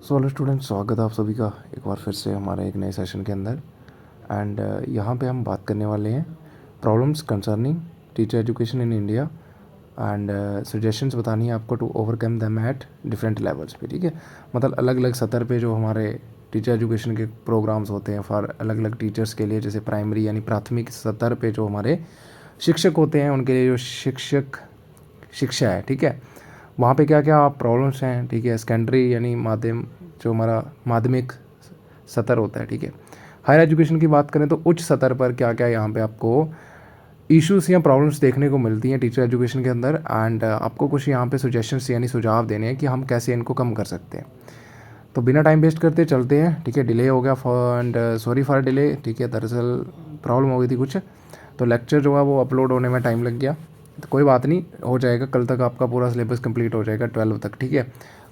Hello student, स्वागत है आप सभी का एक बार फिर से हमारे एक नए सेशन के अंदर। एंड यहाँ पे हम बात करने वाले हैं problems concerning teacher education in India and suggestions बतानी है आपको to overcome them at different levels पे। ठीक है, मतलब अलग अलग सतर पे जो हमारे टीचर एजुकेशन के प्रोग्राम्स होते हैं फॉर अलग अलग टीचर्स के लिए, जैसे प्राइमरी यानी प्राथमिक स्तर पे जो हमारे शिक्षक होते हैं उनके लिए जो शिक्षा है, ठीक है, वहाँ पे क्या क्या प्रॉब्लम्स हैं। ठीक है, सेकेंडरी यानी माध्यम जो हमारा माध्यमिक सतर होता है। ठीक है, हायर एजुकेशन की बात करें तो उच्च सतर पर क्या क्या यहाँ पे आपको इश्यूज या प्रॉब्लम्स देखने को मिलती हैं टीचर एजुकेशन के अंदर। एंड आपको कुछ यहाँ पे सजेशंस यानी सुझाव देने हैं कि हम कैसे इनको कम कर सकते हैं। तो बिना टाइम वेस्ट करते चलते हैं। ठीक है, डिले हो गया एंड सॉरी फॉर डिले। ठीक है, दरअसल प्रॉब्लम हो गई थी कुछ, तो लेक्चर जो है वो अपलोड होने में टाइम लग गया। तो कोई बात नहीं, हो जाएगा, कल तक आपका पूरा सिलेबस कंप्लीट हो जाएगा 12 तक। ठीक है,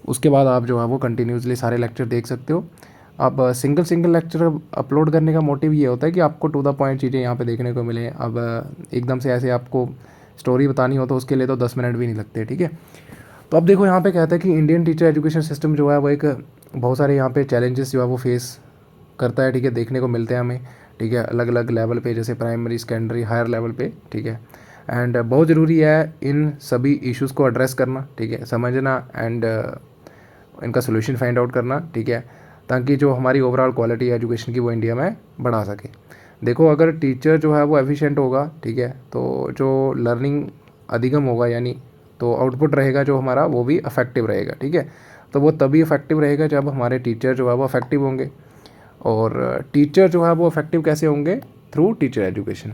उसके बाद आप जो है वो कंटिन्यूसली सारे लेक्चर देख सकते हो। अब सिंगल लेक्चर अपलोड करने का मोटिव ये होता है कि आपको टू द पॉइंट चीज़ें यहाँ पे देखने को मिले। अब एकदम से ऐसे आपको स्टोरी बतानी हो तो उसके लिए तो 10 मिनट भी नहीं लगते। ठीक है, तो अब देखो यहाँ पे कहता है कि इंडियन टीचर एजुकेशन सिस्टम जो है वो एक बहुत सारे यहाँ पे चैलेंजेस जो है वो फेस करता है। ठीक है, देखने को मिलते हैं हमें। ठीक है, अलग अलग लेवल पे, जैसे प्राइमरी, सेकेंडरी, हायर लेवल पे। ठीक है, एंड बहुत ज़रूरी है इन सभी इश्यूज़ को एड्रेस करना। ठीक है, समझना एंड इनका सोल्यूशन फाइंड आउट करना। ठीक है, ताकि जो हमारी ओवरऑल क्वालिटी है एजुकेशन की वो इंडिया में बढ़ा सके। देखो, अगर टीचर जो है वो एफिशिएंट होगा, ठीक है, तो जो लर्निंग अधिगम होगा यानी तो आउटपुट रहेगा जो हमारा वो भी अफेक्टिव रहेगा। ठीक है, तो वो तभी इफेक्टिव रहेगा जब हमारे टीचर जो है वो अफेक्टिव होंगे। और टीचर जो है वो इफेक्टिव कैसे होंगे? Through teacher education.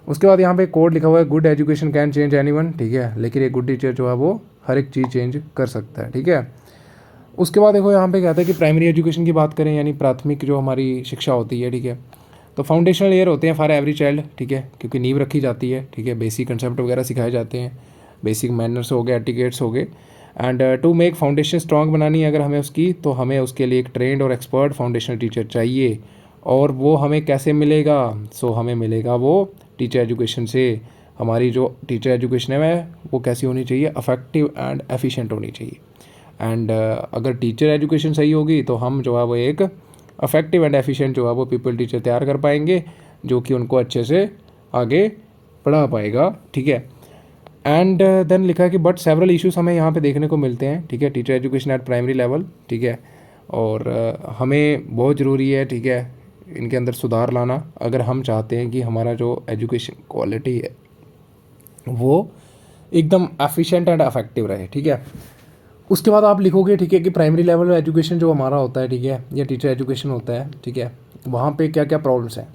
उसके बाद यहाँ पे कोड लिखा हुआ है, good education can change anyone. ठीक है, लेकिन एक गुड टीचर जो है वो हर एक चीज़ चेंज कर सकता है। ठीक है, उसके बाद देखो यहाँ पे कहता है कि प्राइमरी एजुकेशन की बात करें यानी प्राथमिक जो हमारी शिक्षा होती है। ठीक है, तो फाउंडेशनल ईयर होते हैं फॉर एवरी चाइल्ड। ठीक है, क्योंकि नींव रखी जाती है। ठीक है, बेसिक कंसेप्ट वगैरह सिखाए जाते हैं, बेसिक मैनर्स हो गए, एटिकेट्स हो गए। And to make foundation strong बनानी है अगर हमें उसकी, तो हमें उसके लिए एक ट्रेंड और एक्सपर्ट फाउंडेशनल टीचर चाहिए। और वो हमें कैसे मिलेगा? हमें मिलेगा वो टीचर एजुकेशन से। हमारी जो टीचर एजुकेशन है वो कैसी होनी चाहिए? अफेक्टिव एंड एफिशिएंट होनी चाहिए। एंड अगर टीचर एजुकेशन सही होगी तो हम जो है वो एक अफेक्टिव एंड एफिशिएंट जो है वो पीपल टीचर तैयार कर पाएंगे, जो कि उनको अच्छे से आगे पढ़ा पाएगा। ठीक है, एंड देन लिखा है कि बट सेवरल इश्यूज हमें यहाँ पे देखने को मिलते हैं। ठीक है, teacher education at primary level. ठीक है, और हमें बहुत ज़रूरी है, ठीक है, इनके अंदर सुधार लाना अगर हम चाहते हैं कि हमारा जो एजुकेशन क्वालिटी है वो एकदम एफिशिएंट एंड अफेक्टिव रहे। ठीक है, उसके बाद आप लिखोगे, ठीक है, कि प्राइमरी लेवल एजुकेशन जो हमारा होता है, ठीक है, या टीचर एजुकेशन होता है, ठीक है, वहाँ पे क्या क्या प्रॉब्लम्स हैं।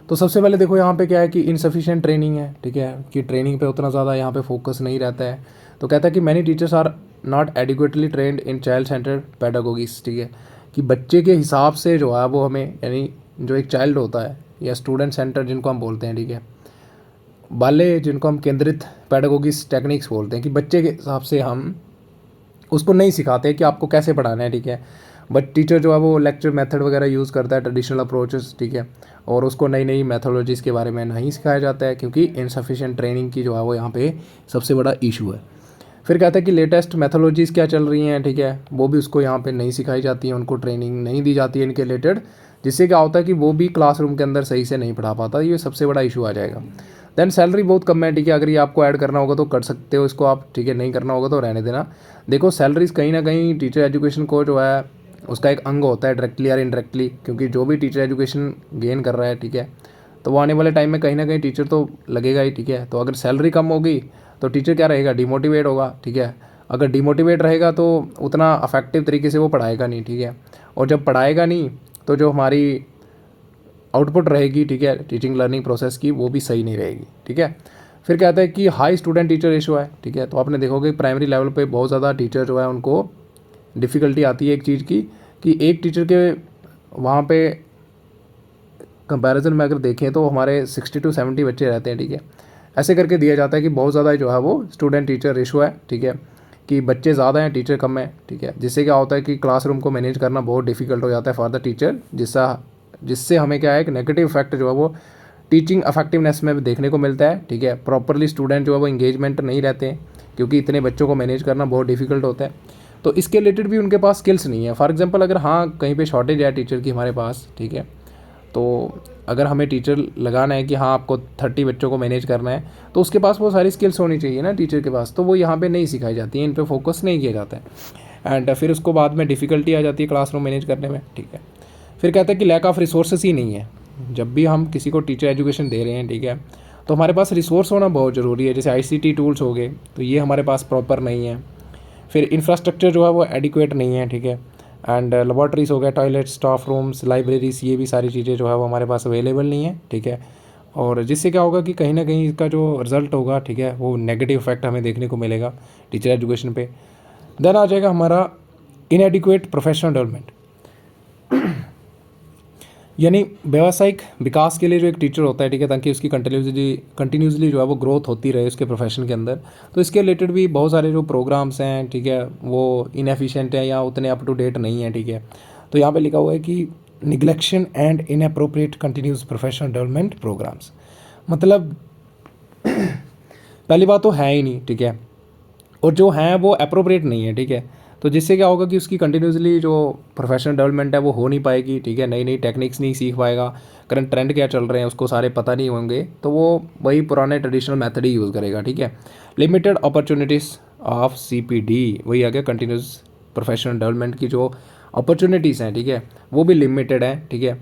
तो सबसे पहले देखो यहाँ पे क्या है कि इनसफिशिएंट ट्रेनिंग है। ठीक है, कि ट्रेनिंग पे उतना ज़्यादा यहाँ पे फोकस नहीं रहता है। तो कहता है कि many teachers are not adequately trained in child centred pedagogies. ठीक है, कि बच्चे के हिसाब से जो है वो हमें, यानी जो एक चाइल्ड होता है या स्टूडेंट सेंटर जिनको हम बोलते हैं, ठीक है, बाले जिनको हम केंद्रित पेडागोगिस टेक्निक्स बोलते हैं, कि बच्चे के हिसाब से हम उसको नहीं सिखाते कि आपको कैसे पढ़ाना है। ठीक है, बट टीचर जो है वो लेक्चर मेथड वगैरह यूज़ करता है, ट्रेडिशनल अप्रोचेस। ठीक है, और उसको नई नई मैथोलॉजीज़ के बारे में नहीं सिखाया जाता है, क्योंकि इनसफिशिएंट ट्रेनिंग की जो है वो यहाँ पे सबसे बड़ा इशू है। फिर कहता है कि लेटेस्ट मैथोलॉजीज़ क्या चल रही हैं, ठीक है, वो भी उसको यहाँ पे नहीं सिखाई जाती है, उनको ट्रेनिंग नहीं दी जाती है इनके रिलेटेड, जिससे क्या होता है कि वो भी क्लासरूम के अंदर सही से नहीं पढ़ा पाता। ये सबसे बड़ा इशू आ जाएगा। देन सैलरी बहुत कम है। ठीक है, अगर ये आपको ऐड करना होगा तो कर सकते हो इसको आप, ठीक है, नहीं करना होगा तो रहने देना। देखो, सैलरीज कहीं ना कहीं टीचर एजुकेशन को जो है उसका एक अंग होता है, डायरेक्टली या इनडायरेक्टली, क्योंकि जो भी टीचर एजुकेशन गेन कर रहा है, ठीक है, तो वो आने वाले टाइम में कहीं ना कहीं टीचर तो लगेगा ही। ठीक है, तो अगर सैलरी कम होगी तो टीचर क्या रहेगा? डिमोटिवेट होगा। ठीक है, अगर डिमोटिवेट रहेगा तो उतना अफेक्टिव तरीके से वो पढ़ाएगा नहीं। ठीक है, और जब पढ़ाएगा नहीं तो जो हमारी आउटपुट रहेगी, ठीक है, टीचिंग लर्निंग प्रोसेस की, वो भी सही नहीं रहेगी। ठीक है, फिर कहता है कि हाई स्टूडेंट टीचर रेशो है। ठीक है, तो आपने देखोगे प्राइमरी लेवल पे बहुत ज़्यादा टीचर जो है उनको डिफ़िकल्टी आती है एक चीज़ की, कि एक टीचर के वहाँ पे कंपैरिजन में अगर देखें तो हमारे 60 to 70 बच्चे रहते हैं। ठीक है, ऐसे करके दिया जाता है कि बहुत ज़्यादा जो है वो स्टूडेंट टीचर रेशो है। ठीक है, कि बच्चे ज़्यादा हैं, टीचर कम है। ठीक है, जिससे क्या होता है कि क्लासरूम को मैनेज करना बहुत डिफिकल्ट हो जाता है फॉर द टीचर, जिससे हमें क्या है, एक नेगेटिव इफेक्ट जो है वो टीचिंग अफेक्टिवनेस में भी देखने को मिलता है। ठीक है, प्रॉपरली स्टूडेंट जो है वो इंगेजमेंट नहीं रहते हैं, क्योंकि इतने बच्चों को मैनेज करना बहुत डिफिकल्ट होता है। तो इसके रिलेटेड भी उनके पास स्किल्स नहीं है। फॉर एग्जांपल अगर हाँ कहीं पे शॉर्टेज है टीचर की हमारे पास, ठीक है, तो अगर हमें टीचर लगाना है कि हाँ आपको 30 बच्चों को मैनेज करना है, तो उसके पास वो सारी स्किल्स होनी चाहिए ना टीचर के पास, तो वो यहाँ पे नहीं सिखाई जाती है, इन पे फोकस नहीं किया जाता है। एंड फिर उसको बाद में डिफ़िकल्टी आ जाती है क्लासरूम मैनेज करने में, ठीक है। फिर कहते हैं कि लैक ऑफ रिसोर्सेस ही नहीं है। जब भी हम किसी को टीचर एजुकेशन दे रहे हैं, ठीक है, तो हमारे पास रिसोर्स होना बहुत ज़रूरी है। जैसे ICT टूल्स हो गए, तो ये हमारे पास प्रॉपर नहीं है। फिर इंफ्रास्ट्रक्चर जो है वो एडिक्वेट नहीं है, ठीक है। एंड लेबॉर्ट्रीज हो गया, टॉयलेट, स्टाफ रूम्स, लाइब्रेरीज, ये भी सारी चीज़ें जो है वो हमारे पास अवेलेबल नहीं है, ठीक है। और जिससे क्या होगा कि कहीं ना कहीं इसका जो रिज़ल्ट होगा, ठीक है, वो नेगेटिव इफेक्ट हमें देखने को मिलेगा टीचर एजुकेशन पे। देन आ जाएगा हमारा इनएडिक्वेट प्रोफेशनल डेवलपमेंट, यानी व्यावसायिक विकास के लिए जो एक टीचर होता है, ठीक है, ताकि उसकी कंटिन्यूसली जो है वो ग्रोथ होती रहे उसके प्रोफेशन के अंदर। तो इसके रिलेटेड भी बहुत सारे जो प्रोग्राम्स हैं, ठीक है, वो इनएफिशिएंट हैं या उतने अप टू डेट नहीं हैं, ठीक है। तो यहाँ पे लिखा हुआ है कि neglection and inappropriate continuous professional development programmes, मतलब पहली बात तो है ही नहीं, ठीक है, और जो हैं वो अप्रोप्रिएट नहीं है, ठीक है। तो जिससे क्या होगा कि उसकी कंटिन्यूसली जो प्रोफेशनल डेवलपमेंट है वो हो नहीं पाएगी, ठीक है, नई नई टेक्निक्स नहीं सीख पाएगा, करंट ट्रेंड क्या चल रहे हैं उसको सारे पता नहीं होंगे, तो वो वही पुराने ट्रेडिशनल मेथड ही यूज़ करेगा, ठीक है। लिमिटेड अपॉर्चुनिटीज़ ऑफ CPD, वही आ गया कंटिन्यूस प्रोफेशनल डेवलपमेंट की जो अपॉर्चुनिटीज़ हैं, ठीक है, वो भी लिमिटेड है, ठीक है।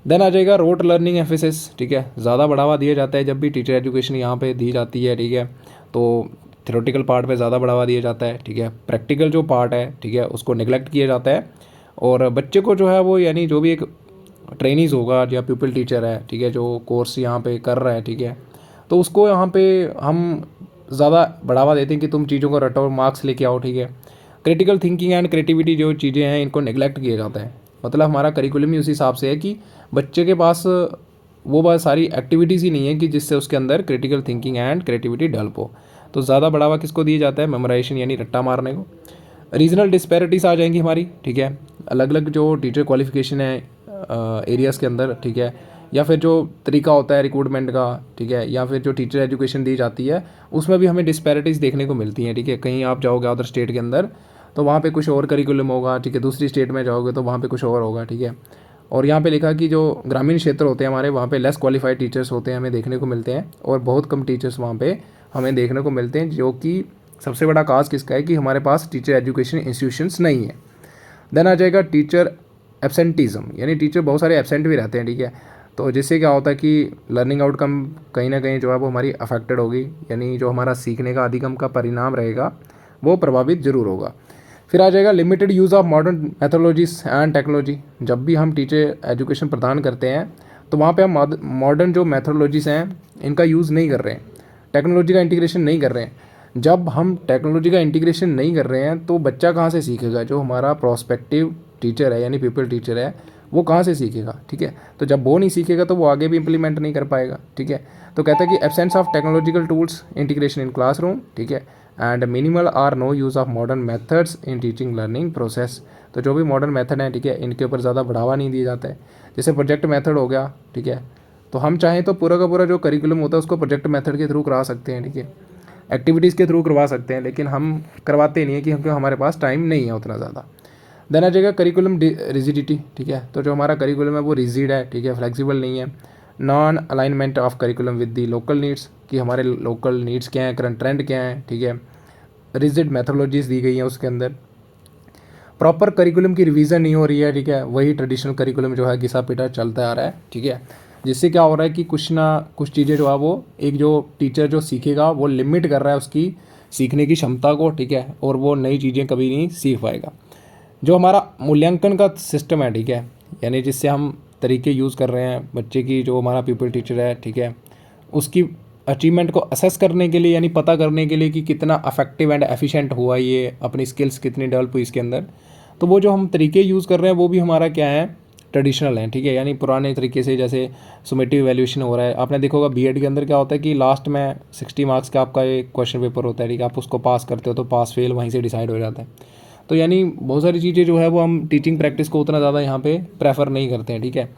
देन आ जाएगा रोट लर्निंग एम्फेसिस, ठीक है, ज़्यादा बढ़ावा दिया जाता है जब भी टीचर एजुकेशन यहाँ पे दी जाती है, ठीक है। तो थ्योरेटिकल पार्ट पे ज़्यादा बढ़ावा दिया जाता है, ठीक है। प्रैक्टिकल जो पार्ट है, ठीक है, उसको नेग्लेक्ट किया जाता है। और बच्चे को जो है वो, यानी जो भी एक ट्रेनीज होगा या प्यूपिल टीचर है, ठीक है, जो कोर्स यहाँ पे कर रहा है, ठीक है, तो उसको यहाँ पे हम ज़्यादा बढ़ावा देते हैं कि तुम चीज़ों को रटो, मार्क्स लेके आओ, ठीक है। क्रिटिकल थिंकिंग एंड क्रिएटिविटी जो चीज़ें हैं इनको नेग्लेक्ट किया जाता है। मतलब हमारा करिकुलम ही उस हिसाब से है कि बच्चे के पास वो बहुत सारी एक्टिविटीज़ ही नहीं है कि जिससे उसके अंदर critical thinking and creativity develop हो। तो ज़्यादा बढ़ावा किसको दिया जाता है? मेमोराइजेशन यानी रट्टा मारने को। रीजनल डिस्पैरिटीज़ आ जाएंगी हमारी, ठीक है, अलग अलग जो टीचर क्वालिफिकेशन है एरियाज़ के अंदर, ठीक है, या फिर जो तरीका होता है रिक्रूटमेंट का, ठीक है, या फिर जो टीचर एजुकेशन दी जाती है उसमें भी हमें डिस्पैरिटीज़ देखने को मिलती हैं, ठीक है। कहीं आप जाओगे अदर स्टेट के अंदर तो वहाँ पे कुछ और करिकुलम होगा, ठीक है, दूसरी स्टेट में जाओगे तो वहाँ पे कुछ और होगा, ठीक है। और यहाँ पे लिखा कि जो ग्रामीण क्षेत्र होते हैं हमारे, वहाँ पे लेस क्वालिफाइड टीचर्स होते हैं, हमें देखने को मिलते हैं, और बहुत कम टीचर्स वहाँ पे हमें देखने को मिलते हैं, जो कि सबसे बड़ा काज किसका है कि हमारे पास टीचर एजुकेशन इंस्टीट्यूशंस नहीं है। देन आ जाएगा टीचर एब्सेंटिज्म, यानी टीचर बहुत सारे एब्सेंट भी रहते हैं, ठीक है। तो जिससे क्या होता है कि लर्निंग आउटकम कहीं ना कहीं जो है वो हमारी अफेक्टेड होगी, यानी जो हमारा सीखने का अधिगम का परिणाम रहेगा वो प्रभावित जरूर होगा। फिर आ जाएगा limited use of modern methodologies and technology. जब भी हम टीचर एजुकेशन प्रदान करते हैं तो वहाँ पे हम मॉडर्न जो मैथोलॉजीज़ हैं इनका यूज़ नहीं कर रहे हैं, टेक्नोलॉजी का इंटीग्रेशन नहीं कर रहे हैं। जब हम टेक्नोलॉजी का इंटीग्रेशन नहीं कर रहे हैं तो बच्चा कहाँ से सीखेगा? जो हमारा प्रोस्पेक्टिव टीचर है यानी पीपल टीचर है वो कहाँ से सीखेगा, ठीक है। तो जब वो नहीं सीखेगा तो वो आगे भी इम्प्लीमेंट नहीं कर पाएगा, ठीक है। तो कहता है कि absence of technological tools integration in classroom, ठीक है, and minimal or no use of modern methods in teaching learning process. तो जो भी मॉडर्न मेथड है, ठीक है, इनके ऊपर ज़्यादा बढ़ावा नहीं दिया जाता है। जैसे प्रोजेक्ट मेथड हो गया, ठीक है, तो हम चाहें तो पूरा का पूरा जो करिकुलम होता है उसको प्रोजेक्ट मेथड के थ्रू करा सकते हैं, ठीक है, एक्टिविटीज़ के थ्रू करवा सकते हैं, लेकिन हम करवाते नहीं है कि क्योंकि हमारे पास टाइम नहीं है उतना ज़्यादा। देन आ जाएगा करिकुलम रिजिडिटी, ठीक है, तो जो हमारा करिकुलम है वो रिजिड है, ठीक है, फ्लेक्सिबल नहीं है। Non alignment of curriculum with the local needs, कि हमारे लोकल नीड्स क्या हैं, करंट ट्रेंड क्या है, ठीक है। रिजिड मैथोलॉजीज़ दी गई हैं उसके अंदर। प्रॉपर करिकुलम की रिवीजन नहीं हो रही है, ठीक है, वही ट्रेडिशनल करिकुलम जो है घिसा पिटा चलता आ रहा है, ठीक है। जिससे क्या हो रहा है कि कुछ ना कुछ चीज़ें जो है वो एक जो टीचर जो सीखेगा वो लिमिट कर रहा है उसकी सीखने की क्षमता को, ठीक है, और वो नई चीज़ें कभी नहीं सीख पाएगा। जो हमारा मूल्यांकन का सिस्टम है, ठीक है, यानी जिससे हम तरीके यूज़ कर रहे हैं बच्चे की, जो हमारा पीपल टीचर है, ठीक है, उसकी अचीवमेंट को असेस करने के लिए, यानी पता करने के लिए कि कितना अफेक्टिव एंड एफिशिएंट हुआ, ये अपनी स्किल्स कितनी डेवलप हुई इसके अंदर। तो वो जो हम तरीके यूज़ कर रहे हैं वो भी हमारा क्या है, ट्रेडिशनल है, ठीक है, यानी पुराने तरीके से जैसे सुमेटिव वैल्यूएशन हो रहा है। आपने देखा होगा बीएड के अंदर क्या होता है कि लास्ट में 60 मार्क्स का आपका एक क्वेश्चन पेपर होता है, ठीक है, आप उसको पास करते हो तो पास फेल वहीं से डिसाइड हो जाता है। तो यानी बहुत सारी चीज़ें जो है वो हम टीचिंग प्रैक्टिस को उतना ज़्यादा यहाँ पे प्रेफर नहीं करते हैं, ठीक है।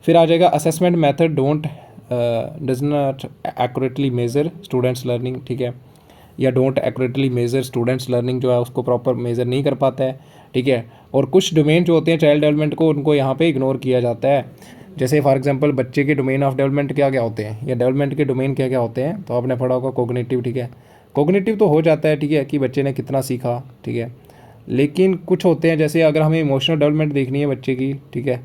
फिर आ जाएगा assessment method does not accurately measure students learning, ठीक है, या don't accurately measure students learning जो है उसको प्रॉपर मेजर नहीं कर पाता है, ठीक है। और कुछ डोमेन जो होते हैं चाइल्ड डेवलपमेंट को, उनको यहाँ पे इग्नोर किया जाता है। जैसे फॉर एग्जांपल बच्चे के डोमेन ऑफ डेवलपमेंट क्या क्या होते हैं या डेवलपमेंट के डोमेन क्या क्या होते हैं, तो आपने पढ़ा होगा कोग्निटिव, ठीक है। कोग्निटिव तो हो जाता है, ठीक है, कि बच्चे ने कितना सीखा, ठीक है। लेकिन कुछ होते हैं जैसे अगर हमें इमोशनल डेवलपमेंट देखनी है बच्चे की, ठीक है,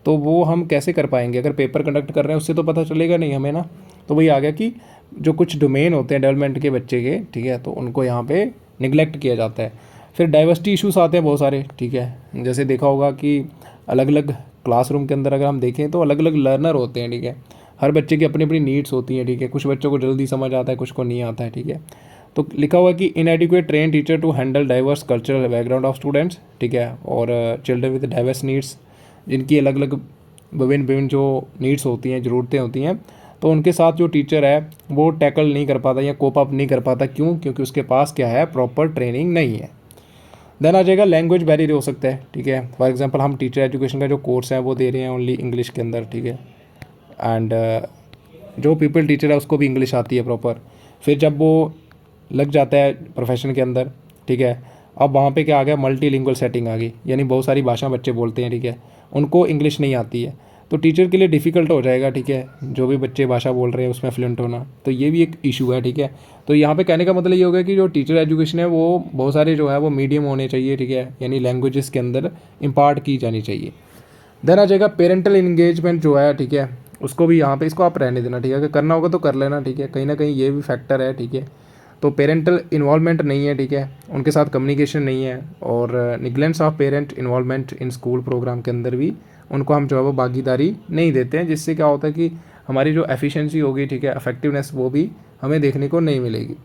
तो वो हम कैसे कर पाएंगे? अगर पेपर कंडक्ट कर रहे हैं उससे तो पता चलेगा नहीं हमें ना। तो वही आ गया कि जो कुछ डोमेन होते हैं डेवलपमेंट के बच्चे के, ठीक है, तो उनको यहाँ पे निगलेक्ट किया जाता है। फिर डाइवर्सिटी इश्यूज आते हैं बहुत सारे, ठीक है। जैसे देखा होगा कि अलग अलग क्लासरूम के अंदर अगर हम देखें तो अलग अलग लर्नर होते हैं, ठीक है। हर बच्चे की अपनी अपनी नीड्स होती हैं, ठीक है। कुछ बच्चों को जल्दी समझ आता है, कुछ को नहीं आता है, ठीक है। तो लिखा हुआ कि inadequate train teacher to handle diverse cultural background of students, ठीक है, और चिल्ड्रन विद डाइवर्स नीड्स, जिनकी अलग अलग विभिन्न विभिन्न जो नीड्स होती हैं, ज़रूरतें होती हैं, तो उनके साथ जो टीचर है वो टैकल नहीं कर पाता या कोप अप नहीं कर पाता। क्यों? क्योंकि उसके पास क्या है, प्रॉपर ट्रेनिंग नहीं है। देन आ जाएगा लैंग्वेज बैरियर हो सकता है, ठीक है। फॉर एग्जांपल हम टीचर एजुकेशन का जो कोर्स है वो दे रहे हैं ओनली इंग्लिश के अंदर, ठीक है। एंड जो पीपल टीचर है उसको भी इंग्लिश आती है प्रॉपर। फिर जब वो लग जाता है प्रोफेशन के अंदर, ठीक है, अब वहाँ पे क्या आ गया, मल्टीलिंगुअल सेटिंग आ गई, यानी बहुत सारी भाषा बच्चे बोलते हैं, ठीक है, उनको इंग्लिश नहीं आती है, तो टीचर के लिए डिफ़िकल्ट हो जाएगा, ठीक है, जो भी बच्चे भाषा बोल रहे हैं उसमें फ्लुएंट होना। तो ये भी एक इशू है, ठीक है। तो यहाँ पे कहने का मतलब ये होगा कि जो टीचर एजुकेशन है वो बहुत सारे जो है वो मीडियम होने चाहिए, ठीक है, यानी लैंग्वेजेस के अंदर इम्पार्ट की जानी चाहिए। देन आ जाएगा पेरेंटल इंगेजमेंट जो है, ठीक है, उसको भी यहाँ पे इसको आप रहने देना, ठीक है। अगर करना होगा तो कर लेना, ठीक है, कहीं ना कहीं ये भी फैक्टर है, ठीक है। तो पेरेंटल इन्वॉल्वमेंट नहीं है, ठीक है, उनके साथ कम्युनिकेशन नहीं है, और negligence of parent involvement in school programme के अंदर भी उनको हम जो है वो भागीदारी नहीं देते हैं, जिससे क्या होता है कि हमारी जो एफिशिएंसी होगी, ठीक है, इफेक्टिवनेस, वो भी हमें देखने को नहीं मिलेगी।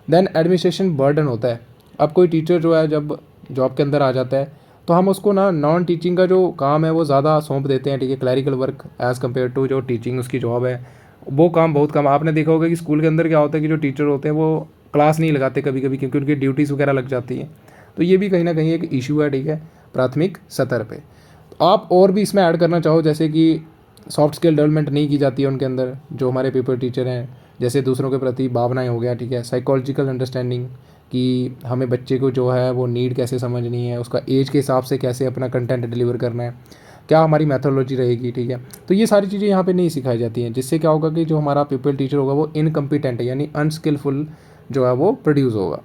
देन एडमिनिस्ट्रेशन बर्डन होता है। अब कोई टीचर जो है जब जॉब के अंदर आ जाता है तो हम उसको ना नॉन टीचिंग का जो काम है वो ज़्यादा सौंप देते हैं, ठीक है, clerical work as compare to जो टीचिंग उसकी जॉब है, वो काम बहुत कम। आपने देखा होगा कि स्कूल के अंदर क्या होता है कि जो टीचर होते हैं वो क्लास नहीं लगाते कभी कभी, क्योंकि उनकी ड्यूटीज़ वगैरह लग जाती हैं। तो ये भी कहीं ना कहीं एक इशू है, ठीक है, प्राथमिक स्तर पे। तो आप और भी इसमें ऐड करना चाहो, जैसे कि सॉफ्ट स्किल डेवलपमेंट नहीं की जाती है उनके अंदर, जो हमारे पेपर टीचर हैं, जैसे दूसरों के प्रति भावनाएं हो गया, ठीक है, साइकोलॉजिकल अंडरस्टैंडिंग कि हमें बच्चे को जो है वो नीड कैसे समझनी है, उसका एज के हिसाब से कैसे अपना कंटेंट डिलीवर करना है, क्या हमारी मैथोलॉजी रहेगी, ठीक है। तो ये सारी चीज़ें यहाँ पे नहीं सिखाई जाती हैं, जिससे क्या होगा कि जो हमारा पीपल टीचर होगा वो इनकम्पिटेंट है, यानी अनस्किलफुल जो है वो प्रोड्यूस होगा।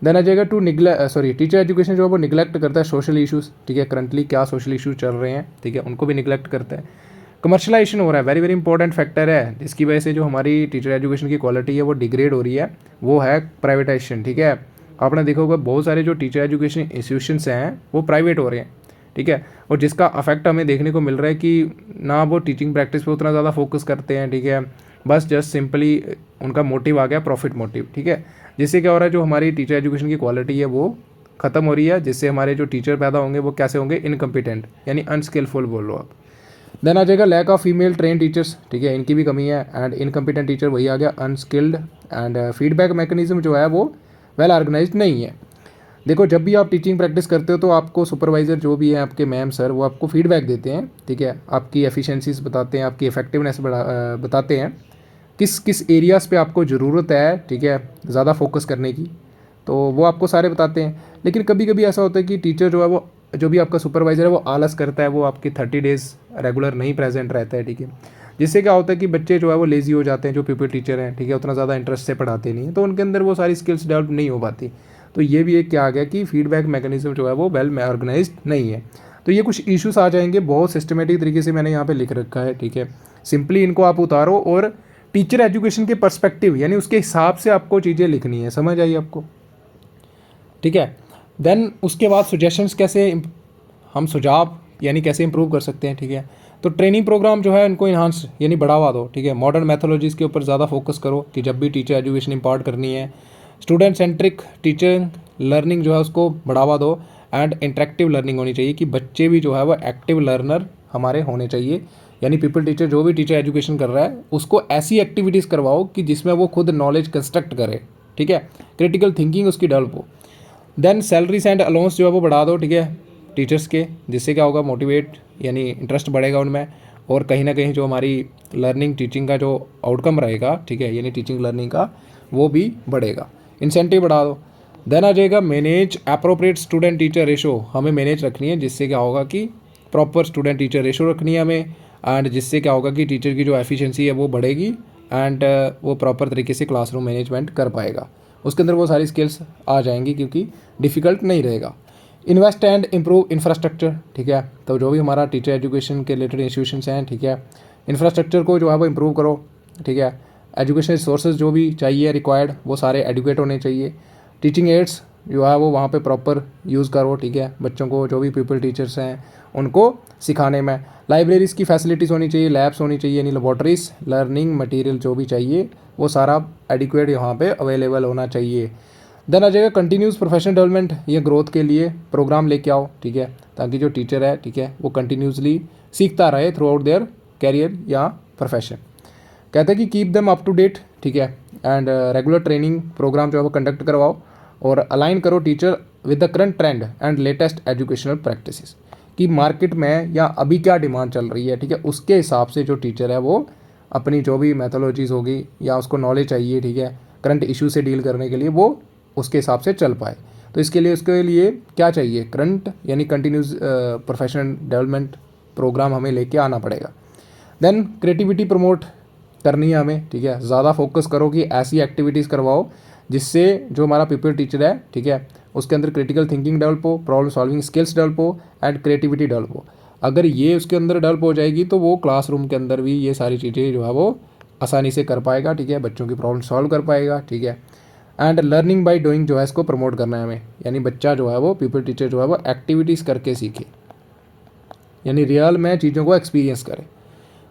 देन आ जाएगा टीचर एजुकेशन जो है वो निगलेक्ट करता है सोशल इशूज़, ठीक है, करंटली क्या सोशल इशूज़ चल रहे हैं, ठीक है, उनको भी निगलेक्ट करता है। कमर्शलाइजेशन हो रहा है, वेरी वेरी इंपॉर्टेंट फैक्टर है, जिसकी वजह से जो हमारी टीचर एजुकेशन की क्वालिटी है वो डिग्रेड हो रही है, वो है प्राइवेटाइजेशन, ठीक है। आपने देखा होगा बहुत सारे जो टीचर एजुकेशन इंस्टीट्यूशंस हैं वो प्राइवेट हो रहे हैं, ठीक है, और जिसका अफेक्ट हमें देखने को मिल रहा है कि ना वो टीचिंग प्रैक्टिस पे उतना ज़्यादा फोकस करते हैं, ठीक है, बस जस्ट सिंपली उनका मोटिव आ गया प्रॉफिट मोटिव, ठीक है, जिससे क्या हो रहा है जो हमारी टीचर एजुकेशन की क्वालिटी है वो ख़त्म हो रही है, जिससे हमारे जो टीचर पैदा होंगे वो कैसे होंगे, इनकम्पिटेंट, यानी अनस्किलफुल बोल लो आप। देन आ जाएगा lack of female train teachers, ठीक है, इनकी भी कमी है, एंड इनकम्पिटेंट टीचर वही आ गया, अनस्किल्ड, एंड फीडबैक मैकेनिज्म जो है वो वेल ऑर्गेनाइज्ड नहीं है। देखो जब भी आप टीचिंग प्रैक्टिस करते हो तो आपको सुपरवाइज़र जो भी है आपके मैम सर वो आपको फीडबैक देते हैं, ठीक है, आपकी एफिशिएंसीज बताते हैं, आपकी इफेक्टिवनेस बताते हैं, किस किस एरियाज़ पे आपको ज़रूरत है, ठीक है, ज़्यादा फोकस करने की, तो वो आपको सारे बताते हैं। लेकिन कभी कभी ऐसा होता है कि टीचर जो है वो, जो भी आपका सुपरवाइज़र है वो आलस करता है, वो आपकी 30 डेज़ रेगुलर नहीं प्रेजेंट रहता है, ठीक है, जिससे क्या होता है कि बच्चे जो है वो लेज़ी हो जाते हैं, जो पीपल टीचर हैं, ठीक है, उतना ज़्यादा इंटरेस्ट से पढ़ाते नहीं हैं, तो उनके अंदर वो सारी स्किल्स डेवलप नहीं हो पाती। तो ये भी एक क्या आ गया कि फीडबैक मैकेनिज्म जो है वो वेल ऑर्गेनाइज्ड नहीं है। तो ये कुछ इश्यूज आ जाएंगे, बहुत सिस्टमेटिक तरीके से मैंने यहाँ पे लिख रखा है, ठीक है, सिंपली इनको आप उतारो और टीचर एजुकेशन के पर्सपेक्टिव यानी उसके हिसाब से आपको चीज़ें लिखनी है, समझ आई आपको, ठीक है। देन उसके बाद सजेशंस कैसे हम सुझाव यानी कैसे इंप्रूव कर सकते हैं, ठीक है, तो ट्रेनिंग प्रोग्राम जो है उनको इन्हांस यानी बढ़ावा दो, ठीक है, मॉडर्न मैथोलॉजीज़ के ऊपर ज़्यादा फोकस करो कि जब भी टीचर एजुकेशन इम्पार्ट करनी है, स्टूडेंट सेंट्रिक टीचर लर्निंग जो है उसको बढ़ावा दो, एंड इंटरेक्टिव लर्निंग होनी चाहिए कि बच्चे भी जो है वो एक्टिव लर्नर हमारे होने चाहिए, यानी पीपल टीचर जो भी टीचर एजुकेशन कर रहा है उसको ऐसी एक्टिविटीज़ करवाओ कि जिसमें वो खुद नॉलेज कंस्ट्रक्ट करे, ठीक है, क्रिटिकल थिंकिंग उसकी डेवलप हो। देन सैलरीज एंड अलाउंस जो है वो बढ़ा दो, ठीक है, टीचर्स के, जिससे क्या होगा मोटिवेट यानी इंटरेस्ट बढ़ेगा उनमें, और कहीं ना कहीं जो हमारी लर्निंग टीचिंग का जो आउटकम रहेगा, ठीक है, यानी टीचिंग लर्निंग का वो भी बढ़ेगा। इंसेंटिव बढ़ा दो। देन आ जाएगा manage appropriate student teacher ratio, हमें मैनेज रखनी है जिससे क्या होगा कि प्रॉपर स्टूडेंट टीचर रेशो रखनी है हमें, एंड जिससे क्या होगा कि टीचर की जो एफिशिएंसी है वो बढ़ेगी एंड वो प्रॉपर तरीके से क्लासरूम मैनेजमेंट कर पाएगा। उसके अंदर वो सारी स्किल्स आ जाएंगी क्योंकि डिफ़िकल्ट नहीं रहेगा। इन्वेस्ट एंड इम्प्रूव इंफ्रास्ट्रक्चर, ठीक है, तो जो भी हमारा टीचर एजुकेशन के रिलेटेड इंस्टीट्यूशंस हैं, ठीक है, इंफ्रास्ट्रक्चर को जो है वो इम्प्रूव करो, ठीक है। एजुकेशन रिसोर्सेज जो भी चाहिए रिक्वायर्ड वो सारे एडुकेट होने चाहिए। टीचिंग एड्स जो है वो वहाँ पे प्रॉपर यूज़ करो, ठीक है, बच्चों को जो भी पीपल टीचर्स हैं उनको सिखाने में। लाइब्रेरीज़ की फैसिलिटीज़ होनी चाहिए, लैब्स होनी चाहिए, यानी लेबॉर्ट्रीज, लर्निंग मटेरियल जो भी चाहिए वो सारा एडिक्वेट यहाँ पे अवेलेबल होना चाहिए। देन आ जाएगा कंटिन्यूस प्रोफेशनल डेवलपमेंट, ये ग्रोथ के लिए प्रोग्राम लेके आओ, ठीक है, ताकि जो टीचर है, ठीक है, वो कंटिन्यूसली सीखता रहे थ्रू आउट देयर कैरियर या प्रोफेशन। कहते हैं कि keep them up to date, ठीक है, एंड रेगुलर ट्रेनिंग प्रोग्राम जो है वो कंडक्ट करवाओ और अलाइन करो teacher with the current trend and latest educational practices, कि मार्केट में या अभी क्या डिमांड चल रही है, ठीक है, उसके हिसाब से जो टीचर है वो अपनी जो भी मैथोलॉजीज़ होगी या उसको नॉलेज चाहिए, ठीक है, करंट इशू से डील करने के लिए वो उसके हिसाब से चल पाए। तो इसके लिए उसके लिए क्या चाहिए, करंट यानी कंटिन्यूस प्रोफेशनल डेवलपमेंट प्रोग्राम हमें लेके आना पड़ेगा। देन क्रिएटिविटी प्रमोट करनी है हमें, ठीक है, ज़्यादा फोकस करो कि ऐसी एक्टिविटीज़ करवाओ जिससे जो हमारा पीपल टीचर है, ठीक है, उसके अंदर क्रिटिकल थिंकिंग डेवलप हो, प्रॉब्लम सॉल्विंग स्किल्स डेवलप हो एंड क्रिएटिविटी डेवलप हो। अगर ये उसके अंदर डेवलप हो जाएगी तो वो क्लासरूम के अंदर भी ये सारी चीज़ें जो है वो आसानी से कर पाएगा, ठीक है, बच्चों की प्रॉब्लम सॉल्व कर पाएगा, ठीक है। एंड लर्निंग बाय डूइंग जो है इसको प्रमोट करना है हमें, यानी बच्चा जो है वो पीपल टीचर जो है वो एक्टिविटीज़ करके सीखे, यानी रियल में चीज़ों को एक्सपीरियंस करे।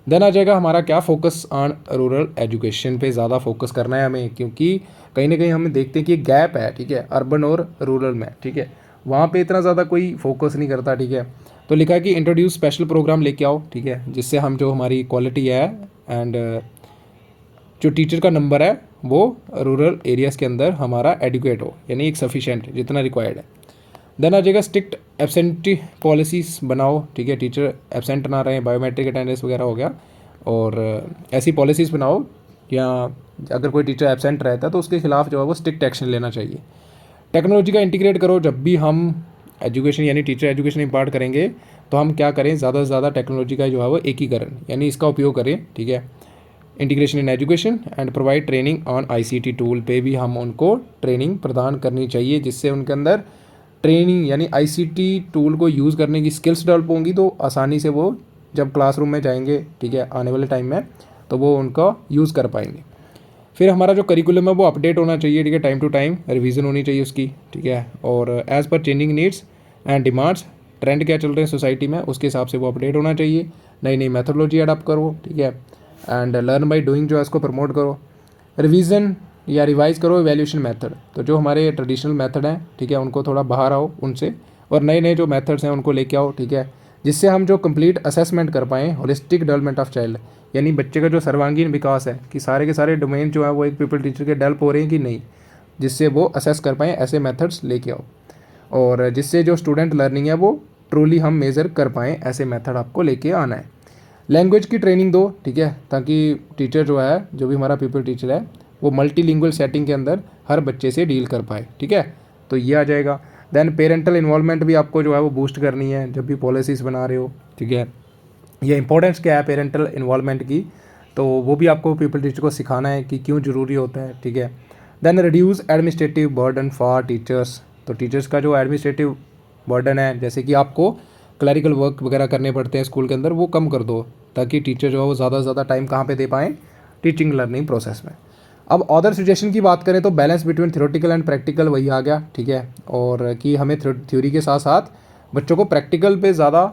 देन आ जाएगा हमारा क्या, फोकस ऑन रूरल एजुकेशन पे ज़्यादा फोकस करना है हमें, क्योंकि कहीं ना कहीं हम देखते हैं कि गैप है, ठीक है, अर्बन और रूरल में, ठीक है, वहाँ पे इतना ज़्यादा कोई फोकस नहीं करता, ठीक है। तो लिखा है कि इंट्रोड्यूस स्पेशल प्रोग्राम लेके आओ, ठीक है, जिससे हम जो हमारी क्वालिटी है एंड जो टीचर का नंबर है वो रूरल एरियाज़ के अंदर हमारा एडुकेट हो, यानी एक सफिशेंट जितना रिक्वायर्ड है। देन आ जाएगा स्ट्रिक्ट एब्सेंटी पॉलिसीज़ बनाओ, ठीक है, टीचर एब्सेंट ना रहें, बायोमेट्रिक अटेंडेंस वगैरह हो गया, और ऐसी पॉलिसीज़ बनाओ, या अगर कोई टीचर एब्सेंट रहता है तो उसके खिलाफ जो है वो स्ट्रिक्ट एक्शन लेना चाहिए। टेक्नोलॉजी का इंटीग्रेट करो, जब भी हम एजुकेशन यानी टीचर एजुकेशन इम्पार्ट करेंगे तो हम क्या करें, ज़्यादा से ज़्यादा टेक्नोलॉजी का जो है वो एकीकरण यानी इसका उपयोग करें, ठीक है। Integration in education and provide training on ICT tool पे भी हम उनको ट्रेनिंग प्रदान करनी चाहिए, जिससे उनके अंदर ट्रेनिंग यानी आईसीटी टूल को यूज़ करने की स्किल्स डेवलप होंगी, तो आसानी से वो जब क्लासरूम में जाएंगे, ठीक है, आने वाले टाइम में, तो वो उनका यूज़ कर पाएंगे। फिर हमारा जो करिकुलम है वो अपडेट होना चाहिए, ठीक है, टाइम टू टाइम रिवीजन होनी चाहिए उसकी, ठीक है, और as per changing needs and demands, trend क्या चल रहे हैं सोसाइटी में उसके हिसाब से वो अपडेट होना चाहिए। नई नई मैथोलॉजी अडॉप्ट करो, ठीक है, एंड लर्न बाय डूइंग जो है उसको प्रमोट करो। रिवीजन या रिवाइज करो इवैल्यूएशन मेथड, तो जो हमारे ट्रेडिशनल मेथड हैं, ठीक है, उनको थोड़ा बाहर आओ उनसे और नए नए जो मेथड्स हैं उनको लेके आओ, ठीक है, जिससे हम जो कंप्लीट असेसमेंट कर पाएँ होलिस्टिक डेवलपमेंट ऑफ चाइल्ड, यानी बच्चे का जो सर्वांगीण विकास है कि सारे के सारे डोमेन जो है वो एक पीपल टीचर के डेवलप हो रहे हैं कि नहीं, जिससे वो असेस कर पाएँ, ऐसे मेथड्स लेके आओ, और जिससे जो स्टूडेंट लर्निंग है वो ट्रूली हम मेज़र कर पाएँ, ऐसे मेथड आपको लेके आना है। लैंग्वेज की ट्रेनिंग दो, ठीक है, ताकि टीचर जो है, जो भी हमारा पीपल टीचर है, वो मल्टीलिंगुअल सेटिंग के अंदर हर बच्चे से डील कर पाए, ठीक है, तो ये आ जाएगा। देन पेरेंटल इन्वॉल्वमेंट भी आपको जो है वो बूस्ट करनी है जब भी पॉलिसीज़ बना रहे हो, ठीक है, ये इंपॉर्टेंस क्या है पेरेंटल इन्वॉल्वमेंट की, तो वो भी आपको पीपल टीचर को सिखाना है कि क्यों ज़रूरी होता है, ठीक है। Then reduce administrative burden for teachers, तो टीचर्स का जो एडमिनिस्ट्रेटिव बर्डन है, जैसे कि आपको क्लरिकल वर्क वगैरह करने पड़ते हैं स्कूल के अंदर, वो कम कर दो, ताकि टीचर जो है वो ज़्यादा से ज़्यादा टाइम कहाँ पे दे पाएँ, टीचिंग लर्निंग प्रोसेस में। अब अदर सजेशन की बात करें तो balance between theoretical and practical वही आ गया, ठीक है, और कि हमें थ्योरी के साथ साथ बच्चों को प्रैक्टिकल पे ज़्यादा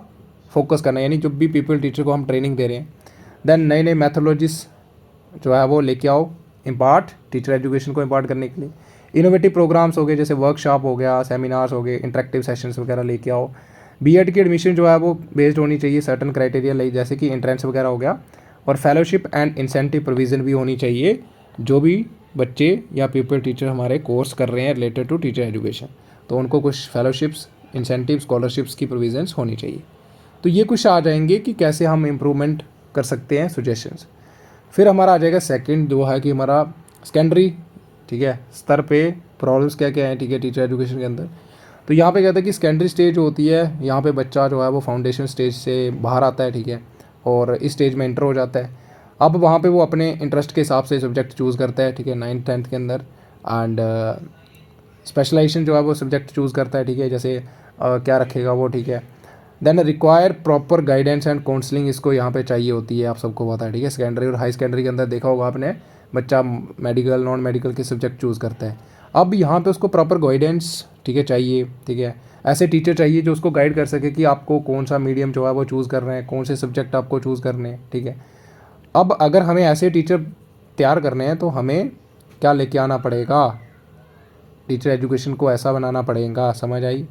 फोकस करना है, यानी जब भी पीपल टीचर को हम ट्रेनिंग दे रहे हैं। देन नए नए मैथोलॉजीज जो है वो लेके आओ, इम्पार्ट टीचर एजुकेशन को इम्पार्ट करने के लिए। इनोवेटिव प्रोग्राम्स हो गए, जैसे वर्कशॉप हो गया, सेमिनार्स हो गए, इंटरेक्टिव सेशंस वगैरह लेके आओ। बीएड की एडमिशन जो है वो बेस्ड होनी चाहिए सर्टन क्राइटेरिया ले, जैसे कि एंट्रेंस वगैरह हो गया, और फेलोशिप एंड इंसेंटिव प्रोविज़न भी होनी चाहिए जो भी बच्चे या पीपल टीचर हमारे कोर्स कर रहे हैं रिलेटेड टू टीचर एजुकेशन, तो उनको कुछ फेलोशिप्स, इंसेंटिव, स्कॉलरशिप्स की प्रोविजंस होनी चाहिए। तो ये कुछ आ जाएंगे कि कैसे हम इम्प्रूवमेंट कर सकते हैं, सजेशंस। फिर हमारा आ जाएगा सेकंड जो है कि हमारा सेकेंडरी, ठीक है, स्तर पे प्रॉब्लम्स क्या क्या हैं, ठीक है, टीचर एजुकेशन के अंदर। तो यहाँ पे कहते हैं कि सेकेंडरी स्टेज होती है, यहाँ पे बच्चा जो है वो फाउंडेशन स्टेज से बाहर आता है, ठीक है, और इस स्टेज में इंटर हो जाता है। अब वहाँ पे वो अपने इंटरेस्ट के हिसाब से सब्जेक्ट चूज़ करता है, ठीक है, 9th 10th के अंदर। एंड स्पेशलाइजेशन जो है वो सब्जेक्ट चूज़ करता है, ठीक है, जैसे क्या रखेगा वो, ठीक है। Then require proper guidance and counselling इसको यहाँ पे चाहिए होती है, आप सबको पता है, ठीक है। सेकेंडरी और हाई सेकेंडरी के अंदर देखा होगा आपने, बच्चा मेडिकल नॉन मेडिकल के सब्जेक्ट चूज़ करता है। अब यहाँ पे उसको प्रॉपर गाइडेंस, ठीक है, चाहिए, ठीक है। ऐसे टीचर चाहिए जो उसको गाइड कर सके कि आपको कौन सा मीडियम जो है वो चूज़ कर रहे हैं, कौन से सब्जेक्ट आपको चूज़ करने हैं, ठीक है। अब अगर हमें ऐसे टीचर तैयार करने हैं तो हमें क्या लेके आना पड़ेगा, टीचर एजुकेशन को ऐसा बनाना पड़ेगा, समझ आई।